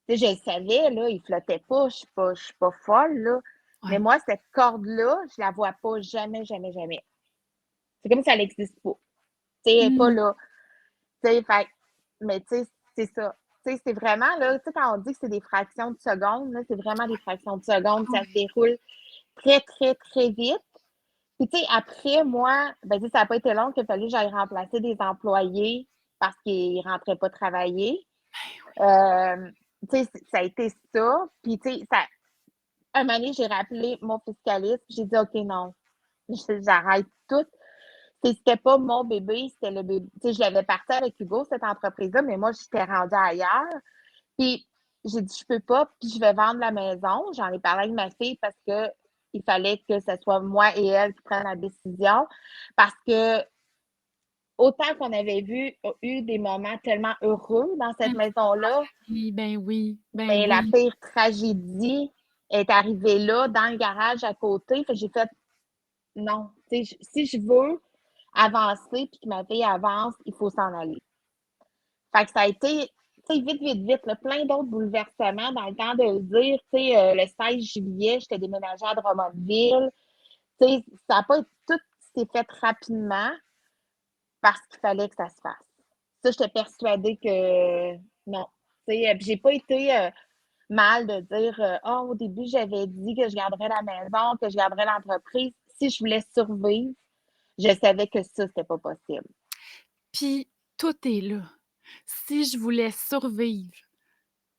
Tu sais, je le savais, là, il flottait pas, je suis pas folle, là. Mais ouais. moi, cette corde-là, je la vois pas jamais, jamais, jamais. C'est comme si elle n'existe pas. Tu sais, elle est pas Mmh. là. Tu sais, fait, mais tu sais, c'est ça. Tu sais, c'est vraiment, là, tu sais, quand on dit que c'est des fractions de secondes, là, c'est vraiment des fractions de secondes. Ça se Ouais. déroule très, très, très vite. Puis, tu sais, après, moi, ben, tu sais, ça n'a pas été long qu'il a fallu que j'aille remplacer des employés parce qu'ils ne rentraient pas travailler. Tu sais, ça a été ça. Puis, tu sais, un moment donné, j'ai rappelé mon fiscaliste. J'ai dit, OK, non, j'arrête tout. C'était pas mon bébé, c'était le bébé. Tu sais, je l'avais parti avec Hugo, cette entreprise-là, mais moi, j'étais rendue ailleurs. Puis, j'ai dit, je peux pas, puis je vais vendre la maison. J'en ai parlé avec ma fille parce que il fallait que ce soit moi et elle qui prennent la décision. Parce que, autant qu'on avait eu des moments tellement heureux dans cette maison-là, Oui, ben oui, ben mais la oui. pire tragédie est arrivée là, dans le garage à côté. Fait que j'ai fait, non, tu sais, si je veux avancer puis que ma fille avance, il faut s'en aller. Fait que ça a été, tu sais, vite, vite, vite, là, plein d'autres bouleversements dans le temps de le dire. Tu sais, le 16 juillet, j'étais déménagée à Drummondville. Tu sais, ça n'a pas tout s'est fait rapidement parce qu'il fallait que ça se fasse. Ça, j'étais persuadée que non. Tu sais, puis j'ai pas été mal de dire oh, au début, j'avais dit que je garderais la maison, que je garderais l'entreprise. Si je voulais survivre, je savais que ça, c'était pas possible. Puis tout est là. Si je voulais survivre,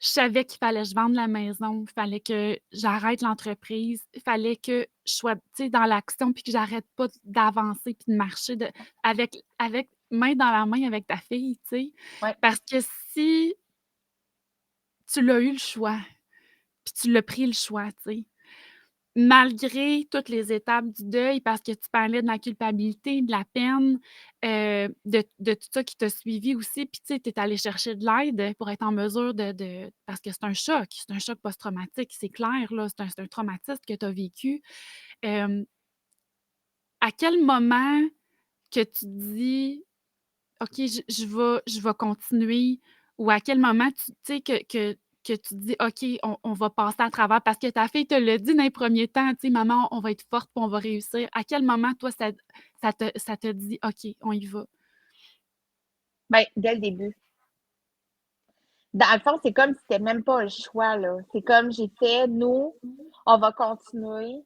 je savais qu'il fallait que je vende la maison, il fallait que j'arrête l'entreprise, il fallait que je sois, tu sais, dans l'action puis que j'arrête pas d'avancer puis de marcher avec main dans la main avec ta fille, tu sais? Ouais. Parce que si tu l'as eu le choix, puis tu l'as pris le choix, tu sais, malgré toutes les étapes du deuil, parce que tu parlais de la culpabilité, de la peine, de tout ça qui t'a suivi aussi, puis tu sais, tu es allé chercher de l'aide pour être en mesure parce que c'est un choc post-traumatique, c'est clair, là, c'est un traumatisme que tu as vécu. Hem, à quel moment que tu te dis: «OK, je vais continuer», ou à quel moment tu sais que tu dis: «OK, on va passer à travers», parce que ta fille te l'a dit dans les premiers temps, tu sais: «Maman, on va être forte puis on va réussir». À quel moment toi ça te dit: «OK, on y va»? Ben, dès le début. Dans le fond, c'est comme si c'était même pas un choix, là. C'est comme j'ai fait, nous, on va continuer.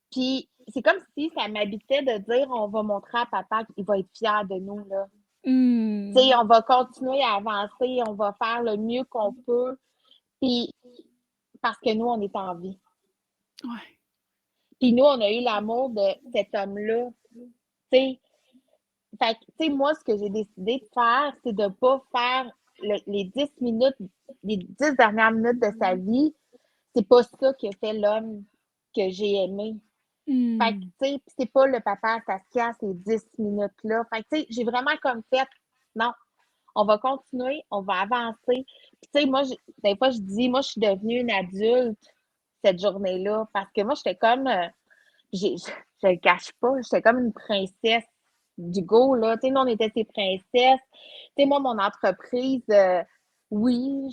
Puis c'est comme si ça m'habitait de dire on va montrer à papa qu'il va être fier de nous, là. Tu sais, Mmh. on va continuer à avancer, on va faire le mieux qu'on peut. Puis parce que nous, on est en vie. Ouais. Puis nous, on a eu l'amour de cet homme-là. Tu sais, fait que, tu sais, moi, ce que j'ai décidé de faire, c'est de pas faire les 10 minutes, les 10 dernières minutes de sa vie. C'est pas ça qui a fait l'homme que j'ai aimé. Fait que, Mmh. tu sais, pis c'est pas le papa à Saskia, ces 10 minutes-là. Fait que, tu sais, j'ai vraiment comme fait, non, on va continuer, on va avancer. Puis, tu sais, moi, des fois, je dis, moi, je suis devenue une adulte cette journée-là parce que moi, j'étais comme, je le cache pas, j'étais comme une princesse d'Hugo, là. Tu sais, nous, on était ses princesses. Tu sais, moi, mon entreprise, oui,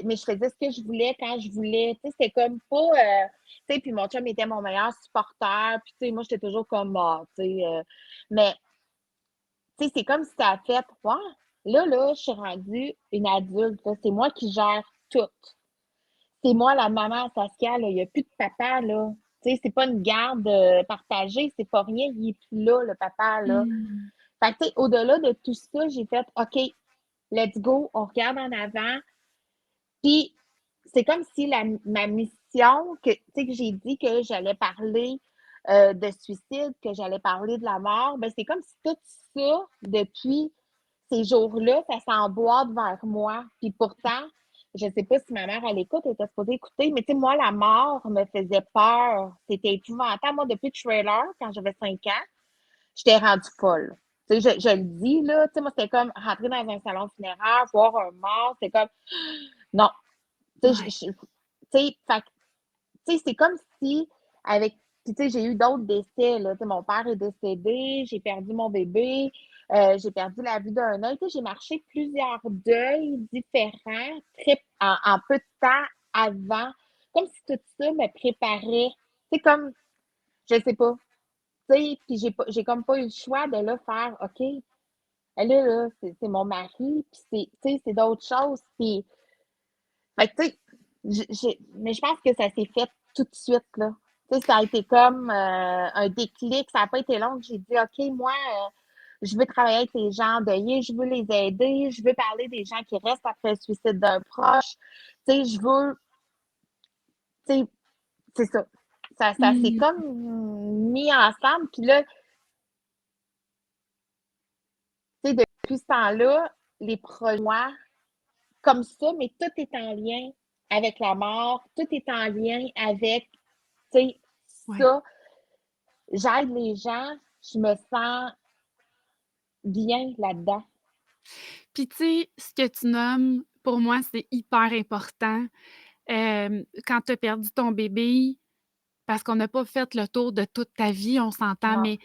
mais je faisais ce que je voulais quand je voulais. Tu sais, c'était comme pas. Tu sais, puis mon chum était mon meilleur supporter. Puis, tu sais, moi, j'étais toujours comme, ah, tu sais. Mais, tu sais, c'est comme si ça a fait, ouais, là, je suis rendue une adulte. Là. C'est moi qui gère tout. C'est moi la maman à Saskia, là. Il n'y a plus de papa, là. Tu sais, c'est pas une garde partagée, c'est pas rien. Il est plus là, le papa, là. Mmh. Fait que, tu sais, au-delà de tout ça, j'ai fait, OK, let's go, on regarde en avant. Puis, c'est comme si ma mission, que, tu sais, que j'ai dit que j'allais parler de suicide, que j'allais parler de la mort, ben c'est comme si tout ça, depuis ces jours-là, ça s'emboîte vers moi. Puis pourtant, je ne sais pas si ma mère, à l'écoute, elle était supposée écouter, mais tu sais, moi, la mort me faisait peur. C'était épouvantable. Moi, depuis le trailer, quand j'avais 5 ans, j'étais rendue folle. Tu sais, je le dis, là, tu sais, moi, c'était comme rentrer dans un salon funéraire, voir un mort, c'est comme, non. Tu sais, Ouais. c'est comme si, avec, puis tu sais, j'ai eu d'autres décès, là, tu sais, mon père est décédé, j'ai perdu mon bébé, j'ai perdu la vue d'un œil, tu sais, j'ai marché plusieurs deuils différents, en peu de temps avant, comme si tout ça me préparait, c'est comme, je sais pas, tu sais, puis j'ai comme pas eu le choix de là faire, OK, là, c'est mon mari, puis tu sais, c'est d'autres choses, puis, fait que, tu sais, mais je pense que ça s'est fait tout de suite, là. Tu sais, ça a été comme un déclic, ça n'a pas été long, que j'ai dit, OK, moi, je veux travailler avec les gens endeuillés, je veux les aider, je veux parler des gens qui restent après le suicide d'un proche, tu sais, je veux, tu sais, c'est ça. Ça s'est Mmh. comme mis ensemble, puis là, tu sais, depuis ce temps-là, les projets comme ça, mais tout est en lien avec la mort, tout est en lien avec, tu sais, Ouais. ça, j'aide les gens, je me sens bien là-dedans. Puis tu sais, ce que tu nommes, pour moi, c'est hyper important. Quand tu as perdu ton bébé, parce qu'on n'a pas fait le tour de toute ta vie, on s'entend, Non. mais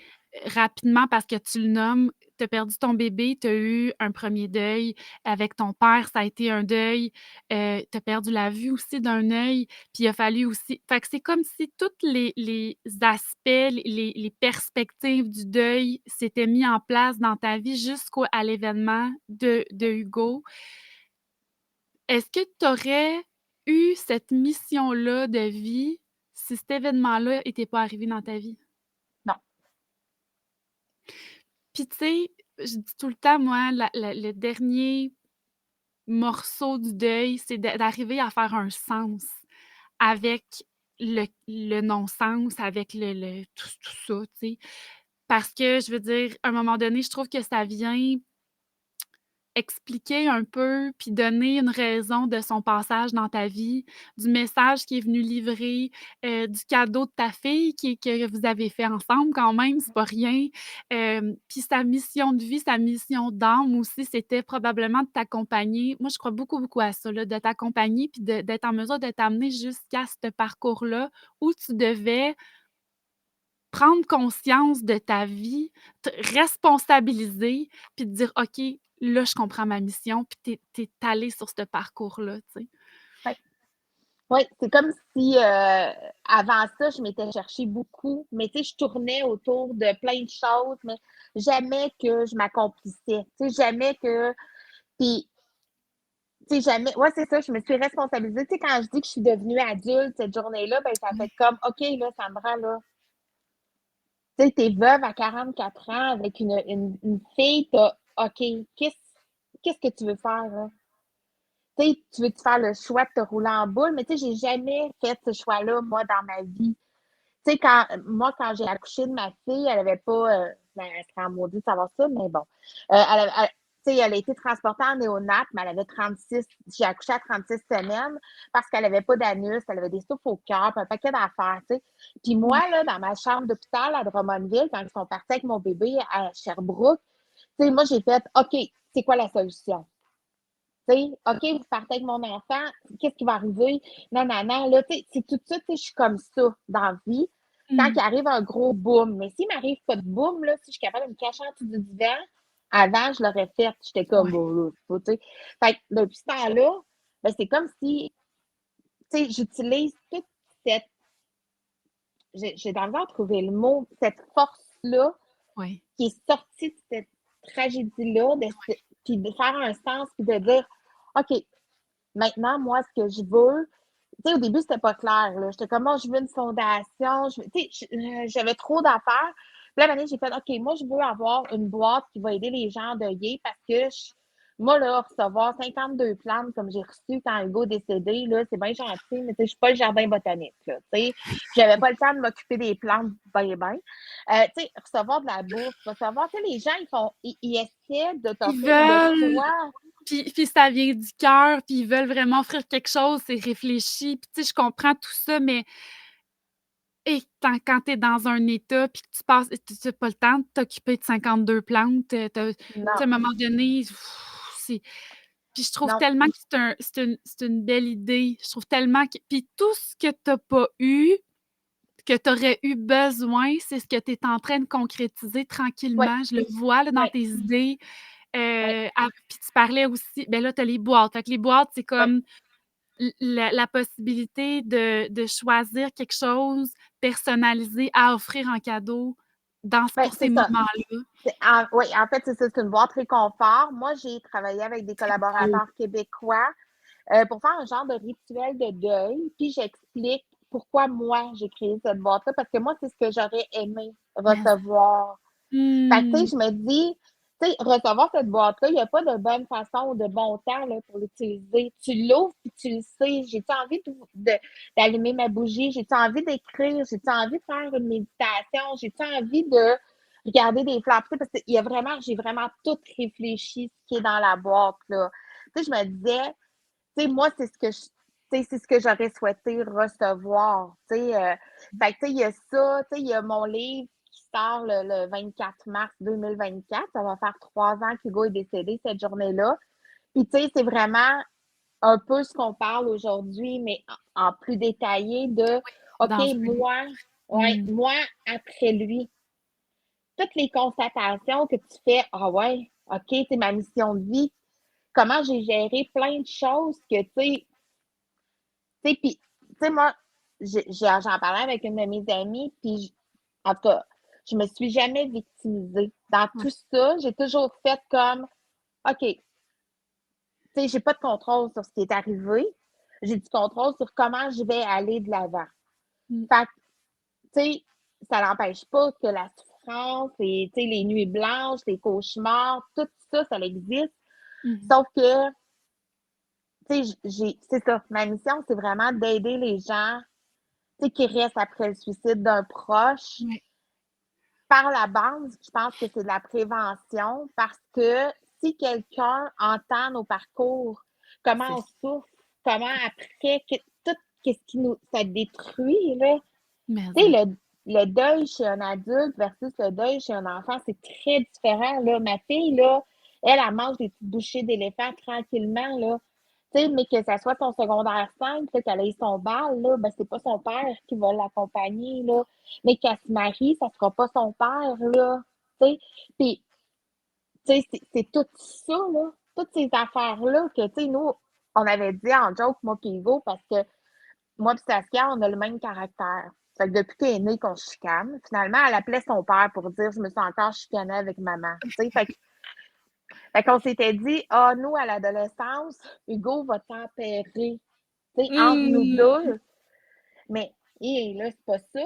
rapidement, parce que tu le nommes, tu as perdu ton bébé, tu as eu un premier deuil avec ton père, ça a été un deuil, tu as perdu la vue aussi d'un œil, puis il a fallu aussi fait que c'est comme si toutes les aspects, les perspectives du deuil s'étaient mis en place dans ta vie jusqu'au à l'événement de Hugo. Est-ce que tu aurais eu cette mission-là de vie si cet événement-là était pas arrivé dans ta vie? Non. Puis tu sais, je dis tout le temps, moi, le dernier morceau du deuil, c'est d'arriver à faire un sens avec le non-sens, avec le tout ça, tu sais? Parce que je veux dire, à un moment donné, je trouve que ça vient expliquer un peu, puis donner une raison de son passage dans ta vie, du message qu'il est venu livrer, du cadeau de ta fille que vous avez fait ensemble quand même, c'est pas rien. Puis sa mission de vie, sa mission d'âme aussi, c'était probablement de t'accompagner. Moi, je crois beaucoup, beaucoup à ça, là, de t'accompagner puis d'être en mesure de t'amener jusqu'à ce parcours-là où tu devais prendre conscience de ta vie, te responsabiliser, puis te dire: «OK, là, je comprends ma mission», puis tu es allé sur ce parcours-là, tu sais? Ouais. Oui, c'est comme si avant ça, je m'étais cherché beaucoup, mais tu sais, je tournais autour de plein de choses, mais jamais que je m'accomplissais. Tu sais, jamais que. Puis, tu sais, jamais. Ouais, c'est ça, je me suis responsabilisée. Tu sais, quand je dis que je suis devenue adulte cette journée-là, ben, ça fait Ouais. comme, OK, là, Sandra, là, tu sais, t'es veuve à 44 ans avec une fille, t'as, OK, qu'est-ce que tu veux faire, là? Tu sais, tu veux-tu faire le choix de te rouler en boule? Mais tu sais, j'ai jamais fait ce choix-là, moi, dans ma vie. Tu sais, quand j'ai accouché de ma fille, elle avait pas, ben, elle serait en maudit de savoir ça, mais bon. Tu sais, elle a été transportée en néonat, mais elle avait 36, j'ai accouché à 36 semaines parce qu'elle avait pas d'anus, elle avait des souffles au cœur, puis un paquet d'affaires, tu sais. Puis moi, Ouais. là, dans ma chambre d'hôpital à Drummondville, quand ils sont partis avec mon bébé à Sherbrooke, tu sais, moi, j'ai fait, OK, c'est quoi la solution? Tu sais, OK, vous partez avec mon enfant, qu'est-ce qui va arriver? Non, non, non, là, tu sais, c'est tout ça, tu sais, je suis comme ça dans la vie. Quand Mmh. il arrive un gros boom, mais s'il m'arrive pas de boom, là, si je suis capable de me cacher en dessous du divan, avant, je l'aurais fait. J'étais comme, Ouais. bon, là, c'est pas, tu sais. Fait que depuis ce temps-là, ben, c'est comme si, tu sais, j'utilise toute cette, j'ai dans le à trouver le mot, cette force-là Ouais. qui est sortie de cette tragédie-là, puis de faire un sens, puis de dire, OK, maintenant, moi, ce que je veux, tu sais, au début, c'était pas clair, là. J'étais comme: «Oh, je veux une fondation», tu sais, j'avais trop d'affaires. Puis là, à un moment donné, j'ai fait: «OK, moi, je veux avoir une boîte qui va aider les gens endeuillés parce que moi, là, recevoir 52 plantes comme j'ai reçu quand Hugo est décédé, là, c'est bien gentil, mais tu sais, je suis pas le jardin botanique, là, tu sais. J'avais pas le temps de m'occuper des plantes ben, ben. Tu sais, recevoir de la bouffe, recevoir, tu sais, les gens, ils essaient de Ils t'offrir de veulent, quoi. puis ça vient du cœur, puis ils veulent vraiment offrir quelque chose, c'est réfléchi, puis tu sais, je comprends tout ça, mais et quand tu es dans un état puis que tu passes tu as pas le temps de t'occuper de 52 plantes, tu sais, à Non, un moment donné, c'est puis je trouve non, tellement que c'est une belle idée. Je trouve tellement que puis tout ce que tu as pas eu, que tu aurais eu besoin, c'est ce que tu es en train de concrétiser oui, tranquillement. Je le vois là dans oui, tes idées. oui, Puis tu parlais aussi ben là, tu as les boîtes. Fait que les boîtes, c'est oui. comme la possibilité de choisir quelque chose personnalisé à offrir en cadeau Ben, pour ces c'est ça. moments-là. Oui, en fait, c'est ça, c'est une boîte réconfort. Moi, j'ai travaillé avec des C'est beau. collaborateurs québécois pour faire un genre de rituel de deuil. Puis j'explique pourquoi moi, j'ai créé cette boîte-là, parce que moi, c'est ce que j'aurais aimé Mais recevoir. Fait que, tu mmh, sais, je me dis, tu sais, recevoir cette boîte-là, il n'y a pas de bonne façon ou de bon temps là, pour l'utiliser. Tu l'ouvres puis tu le sais. J'ai-tu envie d'allumer ma bougie? J'ai-tu envie d'écrire? J'ai-tu envie de faire une méditation? J'ai-tu envie de regarder des fleurs? Tu sais, parce que j'ai vraiment tout réfléchi ce qui est dans la boîte, là. Tu sais, je me disais, tu sais, moi, c'est ce que j'aurais souhaité recevoir. Fait que, tu sais, il y a ça, tu sais, il y a mon livre qui sort le 24 mars 2024. Ça va faire 3 ans qu'Hugo est décédé cette journée-là. Puis, tu sais, c'est vraiment un peu ce qu'on parle aujourd'hui, mais en plus détaillé de OK, dans un moi, ouais, mmh, moi, après lui, toutes les constatations que tu fais, ah ouais, OK, c'est ma mission de vie, comment j'ai géré plein de choses que, tu sais, puis, tu sais, moi, j'en parlais avec une de mes amies, puis, en tout cas, je me suis jamais victimisée. Dans ouais, tout ça, j'ai toujours fait comme, OK, tu sais, j'ai pas de contrôle sur ce qui est arrivé. J'ai du contrôle sur comment je vais aller de l'avant. mmh, Fait que, tu sais, ça n'empêche pas que la souffrance et, tu sais, les nuits blanches, les cauchemars, tout ça, ça existe. mmh Sauf que, tu sais, c'est ça. Ma mission, c'est vraiment d'aider les gens tu sais, qui restent après le suicide d'un proche. ouais, Par la base, je pense que c'est de la prévention parce que si quelqu'un entend nos parcours, c'est comment on souffre, comment après, tout ce qui nous, ça détruit, là. mais Tu sais, hein, le deuil chez un adulte versus le deuil chez un enfant, c'est très différent, là. Ma fille, là, elle mange des petites bouchées d'éléphant tranquillement, là. Tu sais, mais que ça soit son secondaire 5, là, qu'elle ait son bal, là, ben, c'est pas son père qui va l'accompagner, là. Mais qu'elle se marie, ça sera pas son père, là. Tu sais, puis, tu sais, c'est tout ça, là. Toutes ces affaires-là que, tu sais, nous, on avait dit en joke, moi pis Hugo, parce que moi pis Saskia, on a le même caractère. Fait que depuis qu'elle est née qu'on se chicane, finalement, elle appelait son père pour dire: «Je me suis encore chicanée avec maman». Tu sais? Fait qu'on s'était dit: «Ah, nous, à l'adolescence, Hugo va tempérer, tu sais, entre nous mmh, 2. Mais là, c'est pas ça.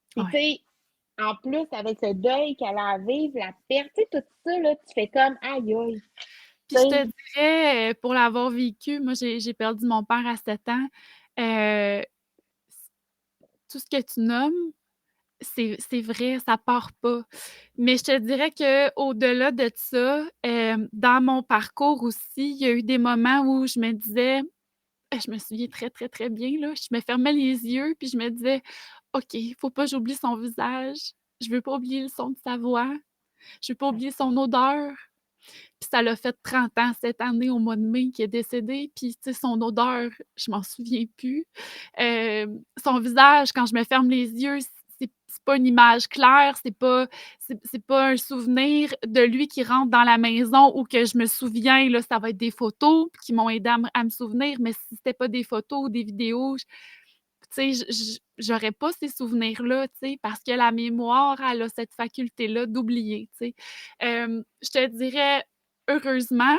Puis, tu ouais. sais, en plus, avec le deuil qu'elle a à vivre, la perte, tu sais, tout ça, là, tu fais comme: «Aïe, aïe», Puis tu je sais? te dirais, pour l'avoir vécu, moi j'ai perdu mon père à 7 ans, heu, tout ce que tu nommes, c'est vrai, ça part pas. Mais je te dirais qu'au-delà de ça, dans mon parcours aussi, il y a eu des moments où je me disais je me souviens très, très, très bien là, je me fermais les yeux puis je me disais: «OK, faut pas que j'oublie son visage, je veux pas oublier le son de sa voix, je veux pas Ouais. oublier son odeur». Puis ça l'a fait 30 ans cette année au mois de mai qu'il est décédé, puis tu sais, son odeur, je m'en souviens plus. Son visage, quand je me ferme les yeux, c'est pas une image claire, c'est pas un souvenir de lui qui rentre dans la maison ou que je me souviens, là, ça va être des photos qui m'ont aidé à me souvenir, mais si c'était pas des photos ou des vidéos, tu sais, j'aurais pas ces souvenirs-là, tu sais, parce que la mémoire, elle a cette faculté-là d'oublier, tu sais. Je te dirais heureusement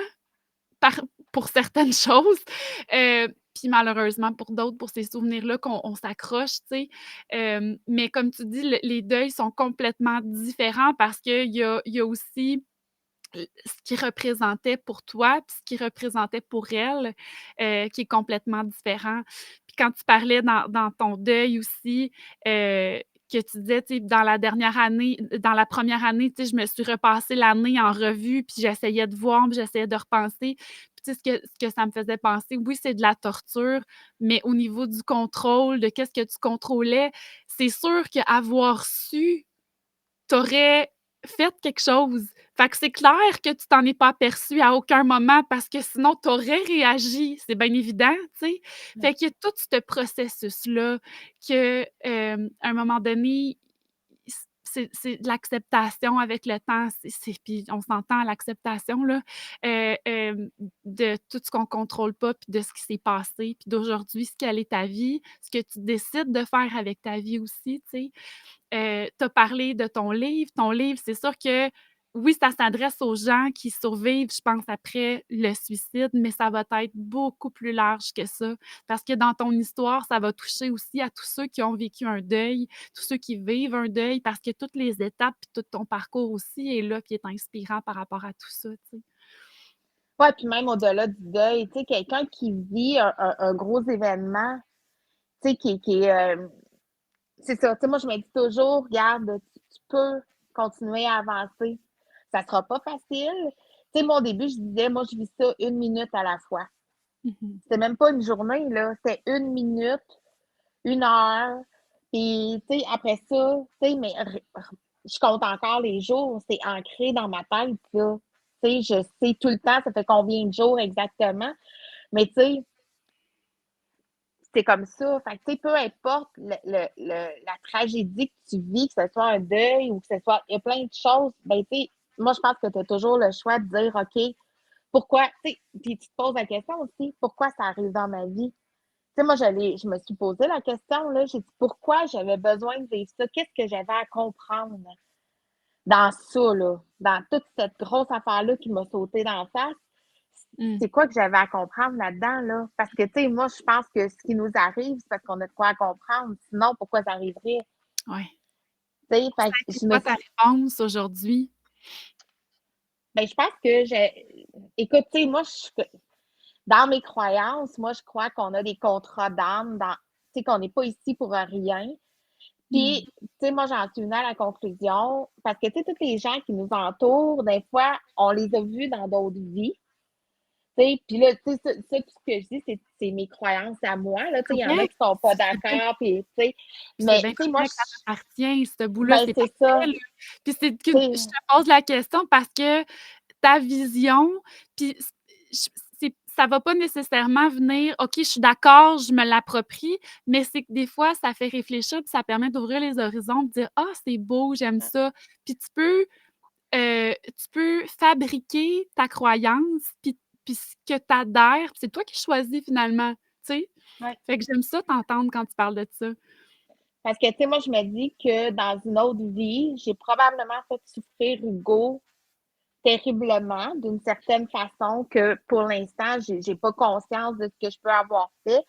par pour certaines choses, puis malheureusement pour d'autres, pour ces souvenirs-là qu'on s'accroche, tu sais. Mais comme tu dis, les deuils sont complètement différents parce qu'il y a aussi ce qu'il représentait pour toi, puis ce qu'il représentait pour elle, qui est complètement différent. Puis quand tu parlais dans ton deuil aussi, que tu disais, tu sais, dans la première année, tu sais, je me suis repassé l'année en revue, puis j'essayais de voir, puis j'essayais de repenser. Puis tu sais, ce que ça me faisait penser, oui, c'est de la torture, mais au niveau du contrôle, de qu'est-ce que tu contrôlais, c'est sûr qu'avoir su t'aurais fait quelque chose. Fait que c'est clair que tu t'en es pas aperçu à aucun moment parce que sinon tu aurais réagi, c'est bien évident, tu sais? Ouais. Fait qu'il y a tout ce processus-là que, à un moment donné, c'est de l'acceptation avec le temps, c'est puis on s'entend à l'acceptation là, de tout ce qu'on contrôle pas, puis de ce qui s'est passé, puis d'aujourd'hui, ce quelle est ta vie, ce que tu décides de faire avec ta vie aussi, tu sais? Tu as parlé de ton livre. Ton livre, c'est sûr que oui, ça s'adresse aux gens qui survivent, je pense, après le suicide, mais ça va être beaucoup plus large que ça. Parce que dans ton histoire, ça va toucher aussi à tous ceux qui ont vécu un deuil, tous ceux qui vivent un deuil, parce que toutes les étapes puis tout ton parcours aussi est là, puis est inspirant par rapport à tout ça, tu sais. Ouais, puis même au-delà du deuil, tu sais, quelqu'un qui vit un gros événement, tu sais, qui est, c'est ça, tu sais, moi, je me dis toujours, regarde, tu peux continuer à avancer. Ça sera pas facile. Tu sais, moi, au début, je disais, moi, je vis ça 1 minute à la fois. Mmh. C'était même pas une journée, là, c'était 1 minute, 1 heure. Puis, tu sais, après ça, tu sais, mais je compte encore les jours, c'est ancré dans ma tête, là. Tu sais, je sais tout le temps, ça fait combien de jours exactement. Mais, tu sais, c'est comme ça. Fait que, tu sais, peu importe la tragédie que tu vis, que ce soit un deuil ou que ce soit, il y a plein de choses, ben, tu sais, moi, je pense que tu as toujours le choix de dire, OK, pourquoi, tu sais, puis tu te poses la question aussi, pourquoi ça arrive dans ma vie? Tu sais, moi, je me suis posé la question, là, j'ai dit, pourquoi j'avais besoin de vivre ça? Qu'est-ce que j'avais à comprendre dans ça, là, dans toute cette grosse affaire-là qui m'a sauté dans la face? Mmh. C'est quoi que j'avais à comprendre là-dedans, là? Parce que, tu sais, moi, je pense que ce qui nous arrive, c'est parce qu'on a de quoi à comprendre. Sinon, pourquoi ça arriverait? Ouais. Tu sais, Ça fait a que été je me quoi ta suis réponse aujourd'hui? ben, je pense que écoute, tu sais, moi, dans mes croyances, moi, je crois qu'on a des contrats d'âme tu sais, qu'on n'est pas ici pour rien. Mmh. Puis, tu sais, moi, j'en suis venue à la conclusion, parce que, tu sais, tous les gens qui nous entourent, des fois, on les a vus dans d'autres vies. Tu sais, puis là, tu sais, ça, tout ce que je dis, c'est mes croyances à moi, là, tu sais, il y en a Correct, qui sont pas c'est bien d'accord, puis tu sais, Puis c'est mais bien tu sais, moi, correct, ça t'appartient, ce bout-là, ben, c'est c'est parfait, ça, là. Puis c'est que tu je sais, te pose la question parce que ta vision, puis ça va pas nécessairement venir: «OK, je suis d'accord, je me l'approprie», mais c'est que des fois, ça fait réfléchir, puis ça permet d'ouvrir les horizons, de dire: «Ah, c'est beau, j'aime ça». Puis tu peux fabriquer ta croyance, puis ce que tu adhères, c'est toi qui choisis finalement, tu sais? ouais. Fait que j'aime ça t'entendre quand tu parles de ça. Parce que, tu sais, moi, je me dis que dans une autre vie, j'ai probablement fait souffrir Hugo terriblement, d'une certaine façon, que pour l'instant, j'ai pas conscience de ce que je peux avoir fait.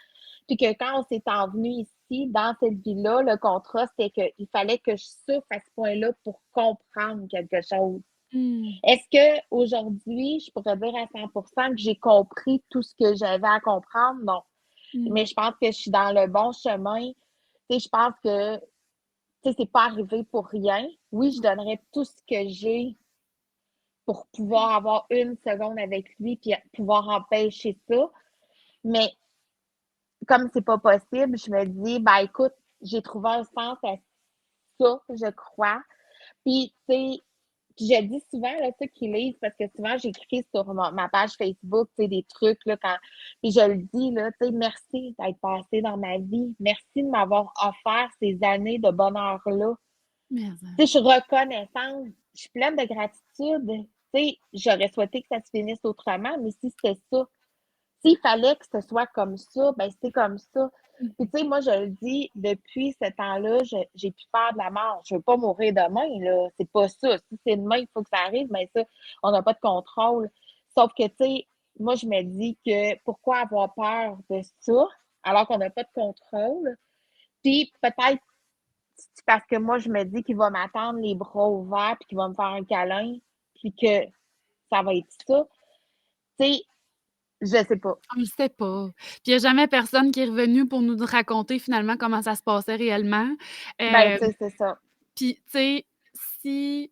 Puis que quand on s'est envenu ici, dans cette vie-là, le contrat, c'était qu'il fallait que je souffre à ce point-là pour comprendre quelque chose. Mmh. Est-ce qu'aujourd'hui, je pourrais dire à 100% que j'ai compris tout ce que j'avais à comprendre? Non. Mmh. Mais je pense que je suis dans le bon chemin. Tu sais, je pense que, tu sais, c'est pas arrivé pour rien. Oui, je donnerais tout ce que j'ai pour pouvoir avoir 1 seconde avec lui puis pouvoir empêcher ça. Mais comme c'est pas possible, je me dis, ben écoute, j'ai trouvé un sens à ça, je crois. Puis, tu sais, puis je dis souvent, là, ceux qui lisent, parce que souvent, j'écris sur ma page Facebook, tu sais, des trucs, là, puis je le dis, là, tu sais, merci d'être passé dans ma vie. Merci de m'avoir offert ces années de bonheur-là. Mais Tu sais, je suis reconnaissante, je suis pleine de gratitude. Tu sais, j'aurais souhaité que ça se finisse autrement, mais si c'était ça, s'il fallait que ce soit comme ça, ben c'est comme ça. Puis, mmh. tu sais, moi, je le dis, depuis ce temps-là, j'ai plus peur de la mort. Je veux pas mourir demain, là. C'est pas ça. Si c'est demain, il faut que ça arrive, mais ça, on n'a pas de contrôle. Sauf que, tu sais, moi, je me dis que pourquoi avoir peur de ça alors qu'on n'a pas de contrôle? Puis peut-être c'est parce que moi, je me dis qu'il va m'attendre les bras ouverts puis qu'il va me faire un câlin, puis que ça va être ça. Tu sais, je sais pas. On le sait pas. Puis il y a jamais personne qui est revenu pour nous raconter finalement comment ça se passait réellement. Ben, tu Hem sais, c'est ça. Puis, tu sais, si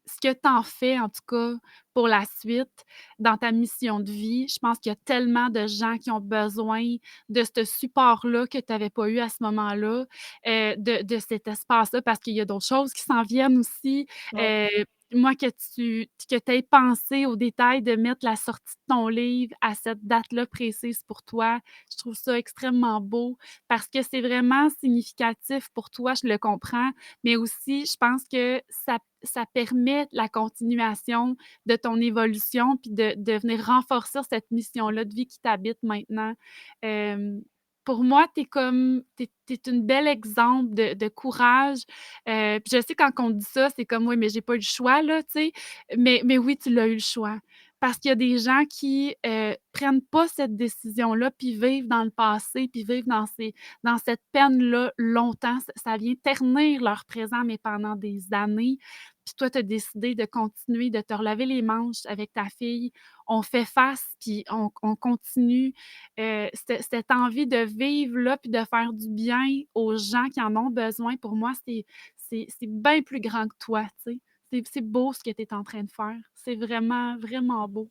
ce que tu en fais, en tout cas, pour la suite, dans ta mission de vie, je pense qu'il y a tellement de gens qui ont besoin de ce support-là que tu avais pas eu à ce moment-là, de cet espace-là, parce qu'il y a d'autres choses qui s'en viennent aussi. Ouais. Heu, Moi, que tu aies pensé au détail de mettre la sortie de ton livre à cette date-là précise pour toi, je trouve ça extrêmement beau parce que c'est vraiment significatif pour toi, je le comprends, mais aussi, je pense que ça permet la continuation de ton évolution puis de venir renforcer cette mission-là de vie qui t'habite maintenant. Hem, pour moi, tu es une bel exemple de courage, puis je sais quand on dit ça, c'est comme: «Oui, mais j'ai pas eu le choix», là, tu sais? Mais oui, tu l'as eu le choix. Parce qu'il y a des gens qui, prennent pas cette décision-là, puis vivent dans le passé, puis vivent dans cette peine-là longtemps. Ça vient ternir leur présent, mais pendant des années. Puis toi, tu as décidé de continuer, de te relever les manches avec ta fille. On fait face, puis on continue. Cette envie de vivre là, puis de faire du bien aux gens qui en ont besoin, pour moi, c'est bien plus grand que toi, tu sais. C'est beau ce que tu es en train de faire. C'est vraiment, vraiment beau.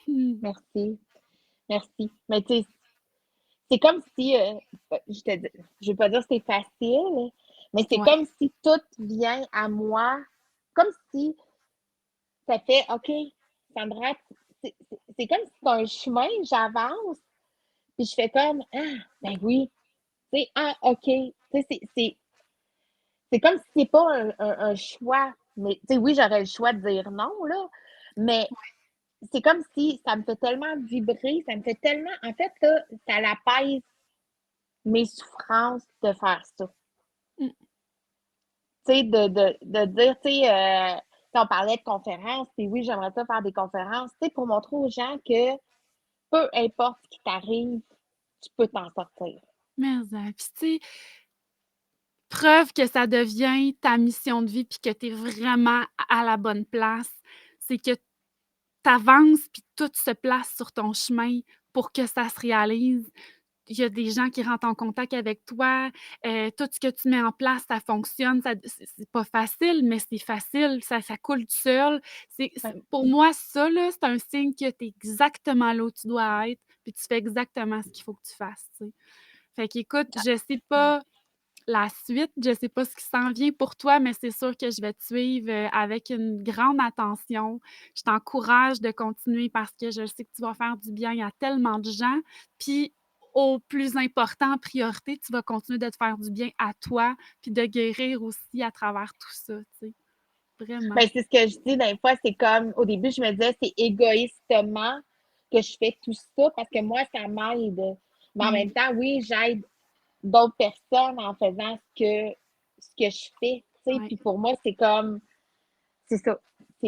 Mmh. Merci, merci. Mais tu sais, c'est comme si, je veux pas dire que c'est facile, mais c'est Ouais, comme si tout vient à moi, comme si ça fait: «OK, Sandra, c'est comme si c'est un chemin, j'avance, puis je fais comme: "Ah, ben oui", tu sais, «Ah, OK». Tu sais, c'est comme si c'est pas un choix, mais tu sais, oui, j'aurais le choix de dire non, là, mais c'est comme si ça me fait tellement vibrer, ça me fait tellement en fait, là, ça l'apaise mes souffrances de faire ça. mmh, Tu sais, de dire, tu sais, on parlait de conférences, puis oui, j'aimerais ça faire des conférences, tu sais, pour montrer aux gens que peu importe ce qui t'arrive, tu peux t'en sortir. mais puis tu sais, preuve que ça devient ta mission de vie puis que tu es vraiment à la bonne place, c'est que tu avances puis tout se place sur ton chemin pour que ça se réalise. Il y a des gens qui rentrent en contact avec toi, tout ce que tu mets en place, ça fonctionne, ça c'est pas facile, mais c'est facile, ça coule tout seul. Ouais, C'est pour moi, ça là, c'est un signe que tu es exactement là où tu dois être, puis tu fais exactement ce qu'il faut que tu fasses, tu sais. Fait qu'écoute, je sais ouais. pas la suite, je sais pas ce qui s'en vient pour toi, mais c'est sûr que je vais te suivre, avec une grande attention. Je t'encourage de continuer parce que je sais que tu vas faire du bien à tellement de gens. Puis, au plus important, en priorité, tu vas continuer de te faire du bien à toi, puis de guérir aussi à travers tout ça, tu sais, vraiment. Ben, c'est ce que je dis des fois, c'est comme au début, je me disais: «C'est égoïstement que je fais tout ça parce que moi, ça m'aide». Mais en même Mmh, temps, oui, j'aide d'autres personnes en faisant ce que je fais, tu sais? ouais. Puis pour moi, c'est comme c'est ça.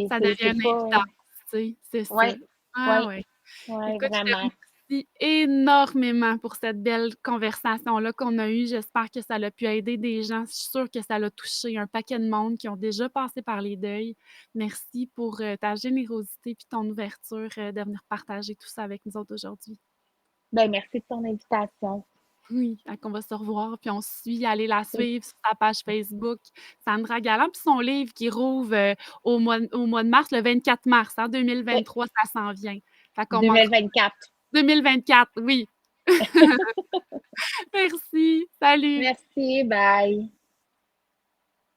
Ça devient C'est une pas évidence, tu sais, c'est ça. ouais, Ah ouais, ouais. ouais, Écoute, je te vraiment. remercie énormément pour cette belle conversation-là qu'on a eue. J'espère que ça a pu aider des gens. Je suis sûre que ça l'a touché un paquet de monde qui ont déjà passé par les deuils. Merci pour, ta générosité puis ton ouverture, de venir partager tout ça avec nous autres aujourd'hui. Ben, merci de ton invitation. Oui, fait qu'on va se revoir, puis on se suit. Allez la suivre sur sa page Facebook, Sandra Galland, puis son livre qui rouvre, au mois de mars, le 24 mars, hein, Oui, 2023, ça s'en vient. Fait qu'on manquera 2024. 2024, oui. Merci, salut. Merci, bye.